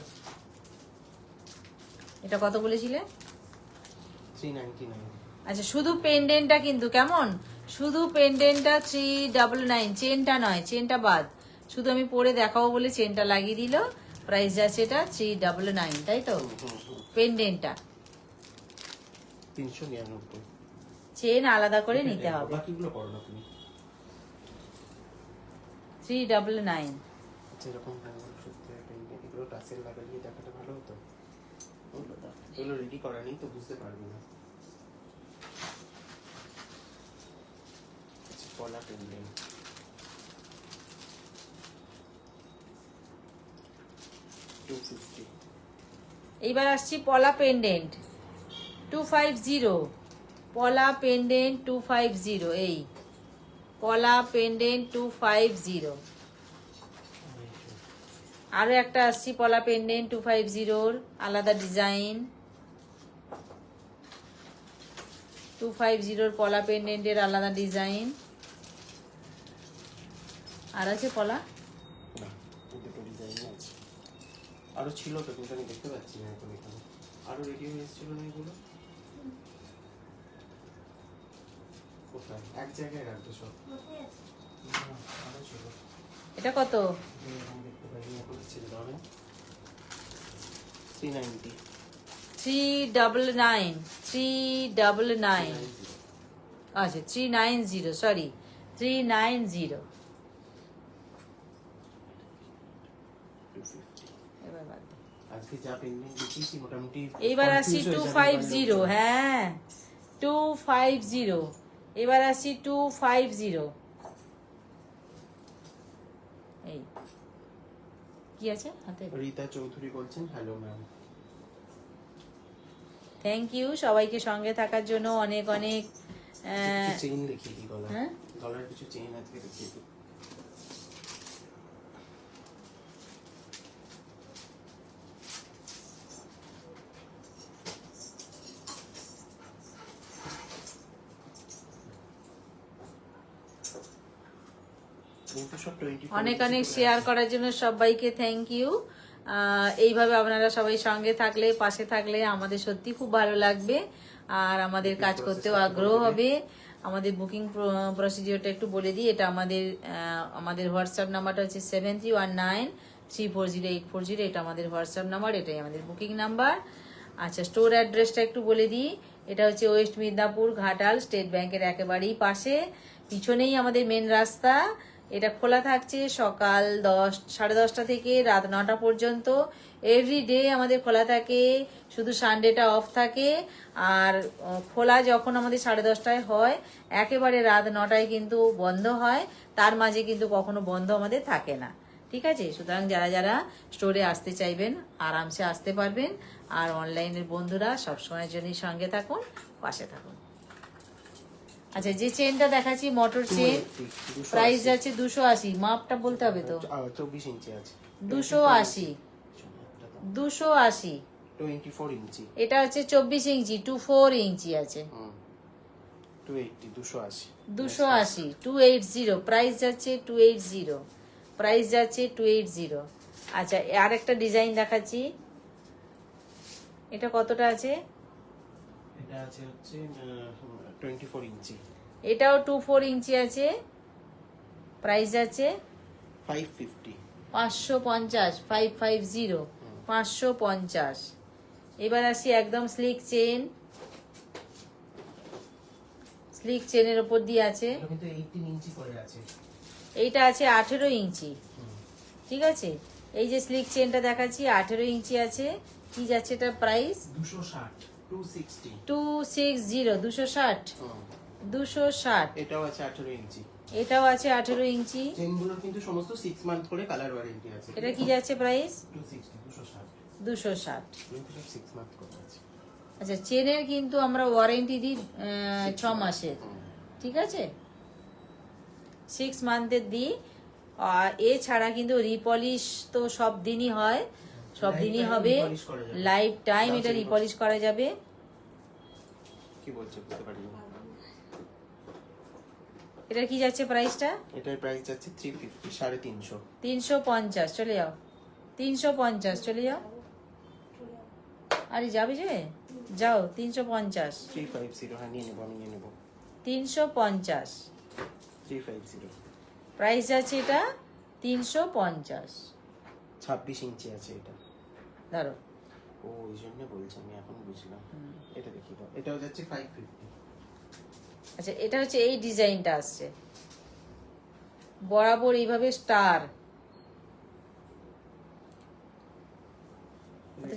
এটা কত বলেছিলে? 399। আচ্ছা, শুধু পেন্ডেন্টটা কিন্তু কেমন, শুধু পেন্ডেন্টটা 399, চেনটা নয়, চেনটা বাদ। শুধু আমি পরে দেখাবো বলে চেনটা লাগিয়ে দিল। প্রাইস যাচ্ছে এটা 399, তাই তো? পেন্ডেন্টটা 399। চেন আলাদা করে নিতে হবে। বাকিগুলো করো না তুমি। 399। আচ্ছা, এরকম সত্যি এগুলো টাসেল লাগিয়ে দেখাটা ভালো হতো। এগুলো রেডি করা নেই তো, বুঝতে পারবি না। আচ্ছা, পলা পেন্ডেন্ট 250। এইবার আসছি পলা পেন্ডেন্ট 250। পলা পেন্ডেন্ট 250। এই পলা পেন্ডেন্ট 250। আরো একটা আসছি পলা পেন্ডেন্ট 250, আলাদা ডিজাইন। 250 পলা পেন্ডেন্টের আলাদা ডিজাইন। আর আছে পলা, না, দুটো ডিজাইন আছে। আরো ছিল তো, কিন্তু আমি দেখতে পাচ্ছি না এখন এখানে। আরো রেডি হয়ে এসেছিল না এগুলো? কোথায়? এক জায়গায় রাখবে সব। না, আরো ছিল। এটা কত? আমি দেখতে পাইনি, এখন ছিল দামে 390। 399 399 আচ্ছা 390 সরি 390 এবার বাদ দাও। আজকে যা পেন্ডিং দেখিয়েছি মোটামুটি এবার আসি confuse হয়ে যাবে 250 হ্যাঁ 250 এবার আসি 250 এই কি আছে হাতে? রীতা চৌধুরী বলছেন, হ্যালো ম্যাম। থ্যাংক ইউ সবাইকে সঙ্গে থাকার জন্য অনেক অনেক চেইন দেখিয়ে দিই গলা। হ্যাঁ? গলার কিছু চেইন আজকে দেখিয়ে দিই। কিন্তু সব 24 অনেক ইঞ্চি অনেক করে শেয়ার আছে। করার জন্য সবাইকে থ্যাংক ইউ। এইভাবে আপনারা সবাই সঙ্গে থাকলে পাশে থাকলে আমাদের সত্যি খুব ভালো লাগবে আর আমাদের কাজ করতেও আগ্রহ হবে। আমাদের বুকিং প্রসিডিওরটা একটু বলে দিই। এটা আমাদের হোয়াটসঅ্যাপ নাম্বারটা হচ্ছে 7319340840। এটা আমাদের হোয়াটসঅ্যাপ নাম্বার, এটাই আমাদের বুকিং নাম্বার। আচ্ছা স্টোর অ্যাড্রেসটা একটু বলে দিই। এটা হচ্ছে ওয়েস্ট মিদনাপুর ঘাটাল স্টেট ব্যাংকের একেবারেই পাশে, পিছনেই আমাদের মেন রাস্তা। এটা খোলা থাকছে সকাল 10-10:30 থেকে রাত 9টা পর্যন্ত। এভরিডে আমাদের খোলা থাকে, শুধু সানডেটা অফ থাকে। আর খোলা যখন আমাদের 10:30টায় হয়, একেবারে রাত 9টায় কিন্তু বন্ধ হয়। তার মাঝে কিন্তু কখনো বন্ধ আমাদের থাকে না, ঠিক আছে? সুতরাং যারা যারা স্টোরে আসতে চাইবেন আরামসে আসতে পারবেন। আর অনলাইনের বন্ধুরা সবসময়ের জন্যই সঙ্গে থাকুন, পাশে থাকুন। আচ্ছা যে চেনটা দেখাচ্ছি মোটর চেন, 280, প্রাইস যাচ্ছে 280। মাপটা বলতে হবে তো, 24 ইঞ্চি আছে। 280 280। 24 ইঞ্চি। এটা হচ্ছে 24 ইঞ্চি 24 ইঞ্চি আছে। 280 280 280 280 প্রাইস যাচ্ছে 280, প্রাইস যাচ্ছে 280। আচ্ছা আর একটা ডিজাইন দেখাচ্ছি, এটা কতটা আছে? এটা আছে হচ্ছে 24 ইঞ্চি। এটাও 24 ইঞ্চি আছে, প্রাইস যাচ্ছে 550। 550 550 550। এবার আসি একদম স্লিক চেন, স্লিক চেনের উপর দিয়ে আছে। এটা কিন্তু 18 ইঞ্চি করে আছে। এইটা আছে 18 ইঞ্চি, ঠিক আছে? এই যে স্লিক চেনটা দেখাচ্ছি 18 ইঞ্চি আছে। কি যাচ্ছে এটা প্রাইস? 260 260 260 260 260। এটাও আছে 18 ইঞ্চি। এটাও আছে 18 ইঞ্চি। চেনগুলোর কিন্তু সমস্ত 6 মান্থ করে কালার ওয়ারেন্টি আছে। এটা কি যাচ্ছে প্রাইস? 260 260 260। কিন্তু সব 6 মান্থ করে আছে। আচ্ছা চেনের কিন্তু আমরা ওয়ারেন্টি দিই 6 মাসের, ঠিক আছে? 6 মান্থের দিই। আর এছাড়া কিন্তু রিপলিশ তো সব দিনই হয়, সব দিনই হবে, লাইফ টাইম এটা রিপলিশ করা যাবে। কি বলছো বুঝতে পারিনি। এটা কি যাচ্ছে প্রাইসটা? এটার প্রাইস যাচ্ছে 350 350। 350 চলে যাও, 350 চলে যাও। আরে যাবে যে যাও 350 350 হ্যাঁ নিয়ে নেবো, আমি নিয়ে নেবো। 350 350 প্রাইস আছে এটা 350। 26 ইঞ্চি আছে এটা। ধরো ও এই জন্য বলছি, আমি এখন বুঝলাম। এটা দেখি দাও, এটাও যাচ্ছে 550। আচ্ছা এটা হচ্ছে এই ডিজাইনটা আসছে বরাবর এইভাবে স্টার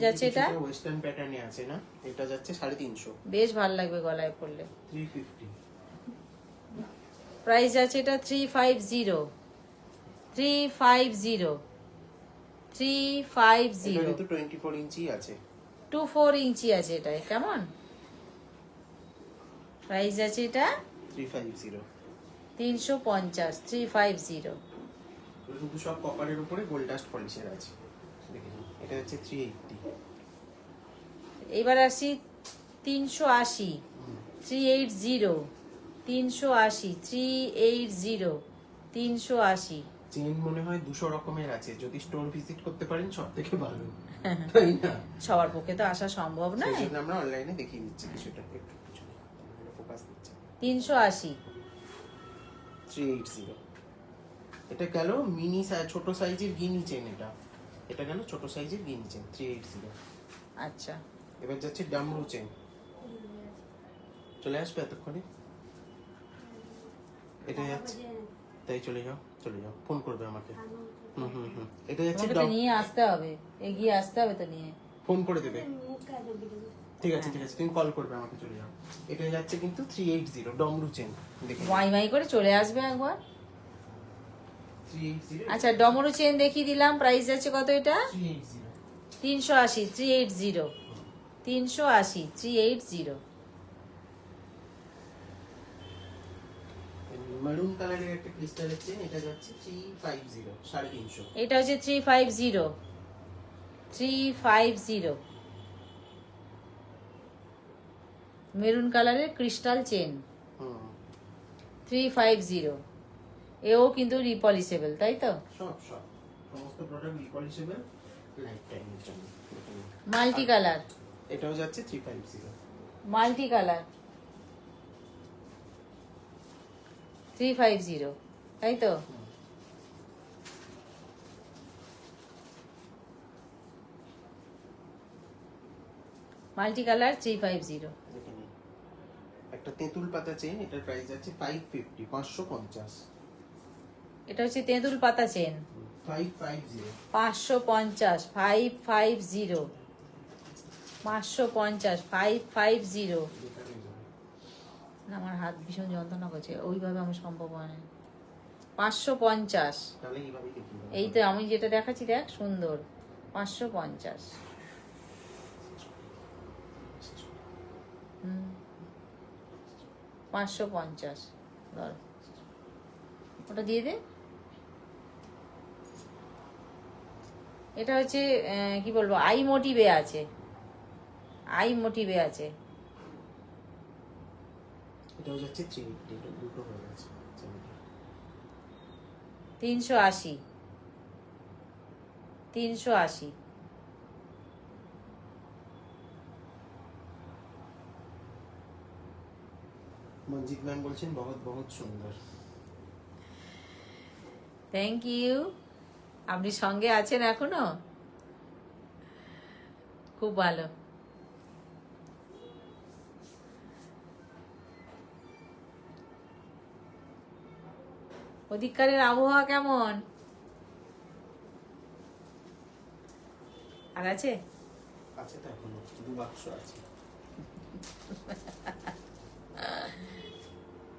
যাচ্ছে। এটা ওয়েস্টার্ন প্যাটার্নে আছে না, এটা যাচ্ছে 350। বেশ ভালো লাগবে গলায় পরলে। 350 প্রাইস আছে এটা 350 350 350। এটা কিন্তু 24 ইঞ্চি আছে। 24 ইঞ্চি আছে এটা, কেমন? প্রাইস আছে এটা 350। 350 350। এটা কিন্তু সব কপারের উপরে গোল্ড ডাস্ট পলিশের আছে। দেখে নিন, এটা হচ্ছে 380। এবার আসি 380 380 380 380 380 চেন মনে হয় 200 রকমের আছে, যদি স্টোর ভিজিট করতে পারেন সব থেকে ভালো, তাই না? সবার পক্ষে তো আসা সম্ভব সেই নয়। জন্য আমরা অনলাইনে দেখিয়ে দিচ্ছি কিছুটা, একটু ফোকাস দিচ্ছি। 380, 380 এটা গেল মিনি ছোট সাইজের গিনি চেন, এটা গেল ছোট সাইজের গিনি চেন 380। আচ্ছা এবার যাচ্ছে ডামরু চেন, চলে আসবে এতক্ষণে, এটা যাচ্ছে, তাই চলে যাও ফোন করবে আমাকে। এটা যাচ্ছে তোমাকে তো নিয়ে আসতে হবে, এগিয়ে আসতে হবে তো নিয়ে। ফোন করে দেবে, ঠিক আছে তুমি কল করবে আমাকে, চলে যাও। এটা যাচ্ছে কিন্তু 380 ডমরু চেন, দেখে ওয়াই মাই করে চলে আসবে একবার। 380। আচ্ছা ডমরু চেন দেখিয়ে দিলাম, প্রাইস যাচ্ছে কত এটা? 380 380, 380, 380, 380। মারুন কালারের একটা ক্রিস্টালের চেন, এটা যাচ্ছে 350, 350। এটা হচ্ছে 350, 350 মেরুন কালারের ক্রিস্টাল চেন, 350। এও কিন্তু রিপলিশেবল, তাই তো? সমস্ত প্রোডাক্ট রিপলিশেবল লাইফ টাইমের জন্য। মাল্টি কালার, এটাও যাচ্ছে 350। মাল্টি কালার 350, তাই তো? Multi colour 350। দেখে নিন। একটা তেঁতুল পাতা চেন, এটার প্রাইস যাচ্ছে 550, 550। এটা হচ্ছে তেঁতুল পাতা চেন, 550। 550, 550, 550, 550। না আমার হাত ভীষণ যন্ত্রণা করছে, ওইভাবে আমার সম্ভব হয় না। 550, তাহলে এইভাবেই দেখুন। এই তো আমি যেটা দেখাচ্ছি দেখ, সুন্দর। 550, 550 ধর, ওটা দিয়ে দে। এটা হচ্ছে কি বলবো, আই মোটিভে আছে, আই মোটিভে আছে। এটাও যাচ্ছে 380, এটা দুটো হয়ে গেছে। 380, 380। মঞ্জিত ম্যাম বলছেন বহুত বহুত সুন্দর। Thank you. আপনি সঙ্গে আছেন এখনো, খুব ভালো। ওদিককারের আবহাওয়া কেমন? আর আছে আছে তো এখনো 2 বাক্স আছে।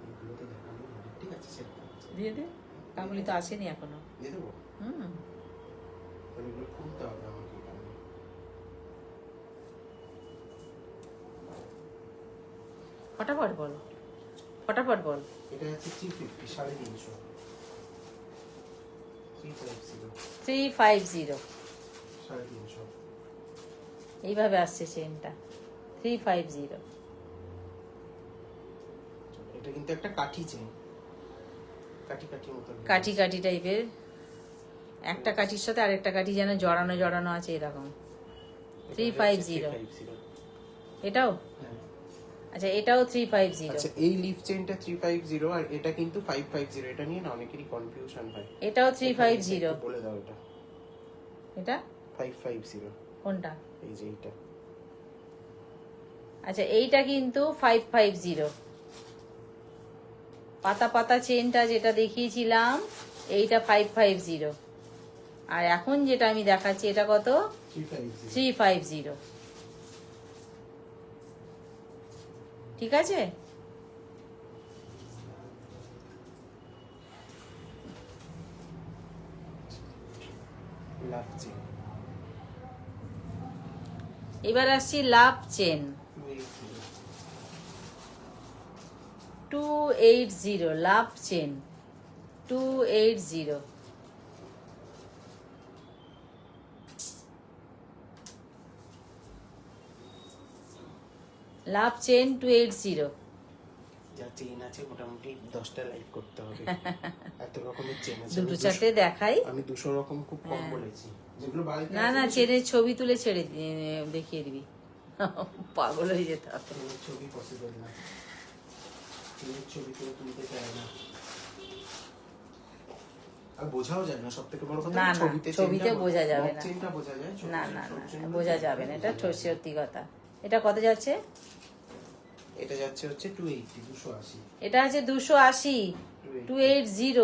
এগুলো তো দেখানো হবে, ঠিক আছে সেটা দিয়ে দে, কামলি তো আসেনি এখনো। দিয়ে দেবো। হুম, তাহলে এগুলো খুলতে হবে আমাকে এখানে। ফটাফট বল, ফটাফট বল। এটা হচ্ছে 350, 350, 350, 350, 350। এইভাবে আসছে চেনটা, 350। এটা কিন্তু একটা কাঠি চেন, কাঠি কাঠি মতো, কাঠি কাঠি টাইপের, একটা কাঠির সাথে আরেকটা কাঠি যেন জড়ানো জড়ানো আছে এরকম। 350, এটাও হ্যাঁ। আচ্ছা, এটাও 350। আচ্ছা এই লিফ চেনটা 350 আর এটা কিন্তু 550, এটা নিয়ে না অনেকেরই কনফিউশন হয়। এটাও 350। একটু বলে দাও এটা। এটা 550 কোনটা? এই যে এইটা। আচ্ছা এইটা কিন্তু 550। পাতা পাতা চেনটা যেটা দেখিয়েছিলাম এইটা 550, আর এখন যেটা আমি দেখাচ্ছি এটা কত? 350। 350। ঠিক আছে, লাভ চেন এবার আসছি লাভ চেন 280। 280, লাভ চেন 280। লাভ চেন 280। যা চেন আছে মোটামুটি 10টা লাইভ করতে হবে, এত রকমের চেন আছে। দুটো চারটে দেখাই। আমি 200 রকম খুব কম বলেছি, যেগুলো বাড়িতে না না, চেনের ছবি তুলে ছেড়ে দেখিয়ে দিবি, পাগল হয়ে যেতে হবে। চেনের ছবি পসিবল না, চেনের ছবি কেউ তুলতে চায় না, আর বোঝাও যায় না। সব থেকে বড় কথা, না না, ছবিতে বোঝা যাবে না, চেনটা বোঝা যায়, না না না, বোঝা যাবে না, এটা সত্যি কথা। এটা কত যাচ্ছে? এটা যাচ্ছে হচ্ছে 280, 280। এটা আছে 280, 280,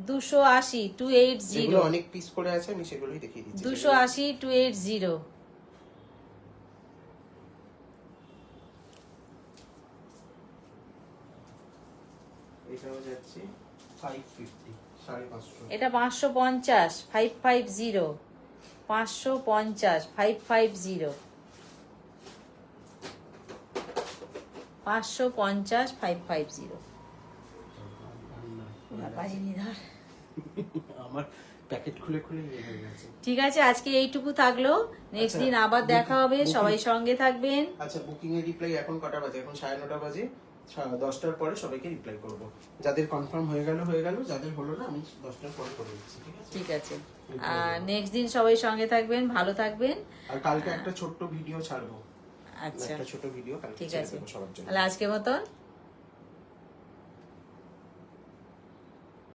280, 280, যেগুলো অনেক পিস করে আছে আমি সেগুলোই দেখিয়ে দিচ্ছি। 280, 280। এটাও যাচ্ছে 550, 550। এটা 550, 550, 550, 550, 550, 550। পারিনি ধর। আমার প্যাকেট খুলে খুলে ইয়ে হয়ে গেছে। ঠিক আছে, আজকে এইটুকু থাকলো, নেক্সট আচ্ছা, দিন আবার দেখা হবে, সবাই সঙ্গে থাকবেন। আচ্ছা, বুকিং এর রিপ্লাই এখন কটা বাজে? এখন 9:30 বাজে। 10টার পরে সবাইকে রিপ্লাই করব। যাদের কনফার্ম হয়ে গেল, যাদের হলো না আমি 10টার পরে করে দিচ্ছি, ঠিক আছে? ঠিক আছে, আর নেক্সট দিন সবাই সঙ্গে থাকবেন, ভালো থাকবেন। আর কালকে একটা ছোট্ট ভিডিও ছাড়বো, আচ্ছা একটা ছোট ভিডিও কালকে ঠিক ছেড়ে আছে, দেবো সবার জন্য। তাহলে আজকের মতন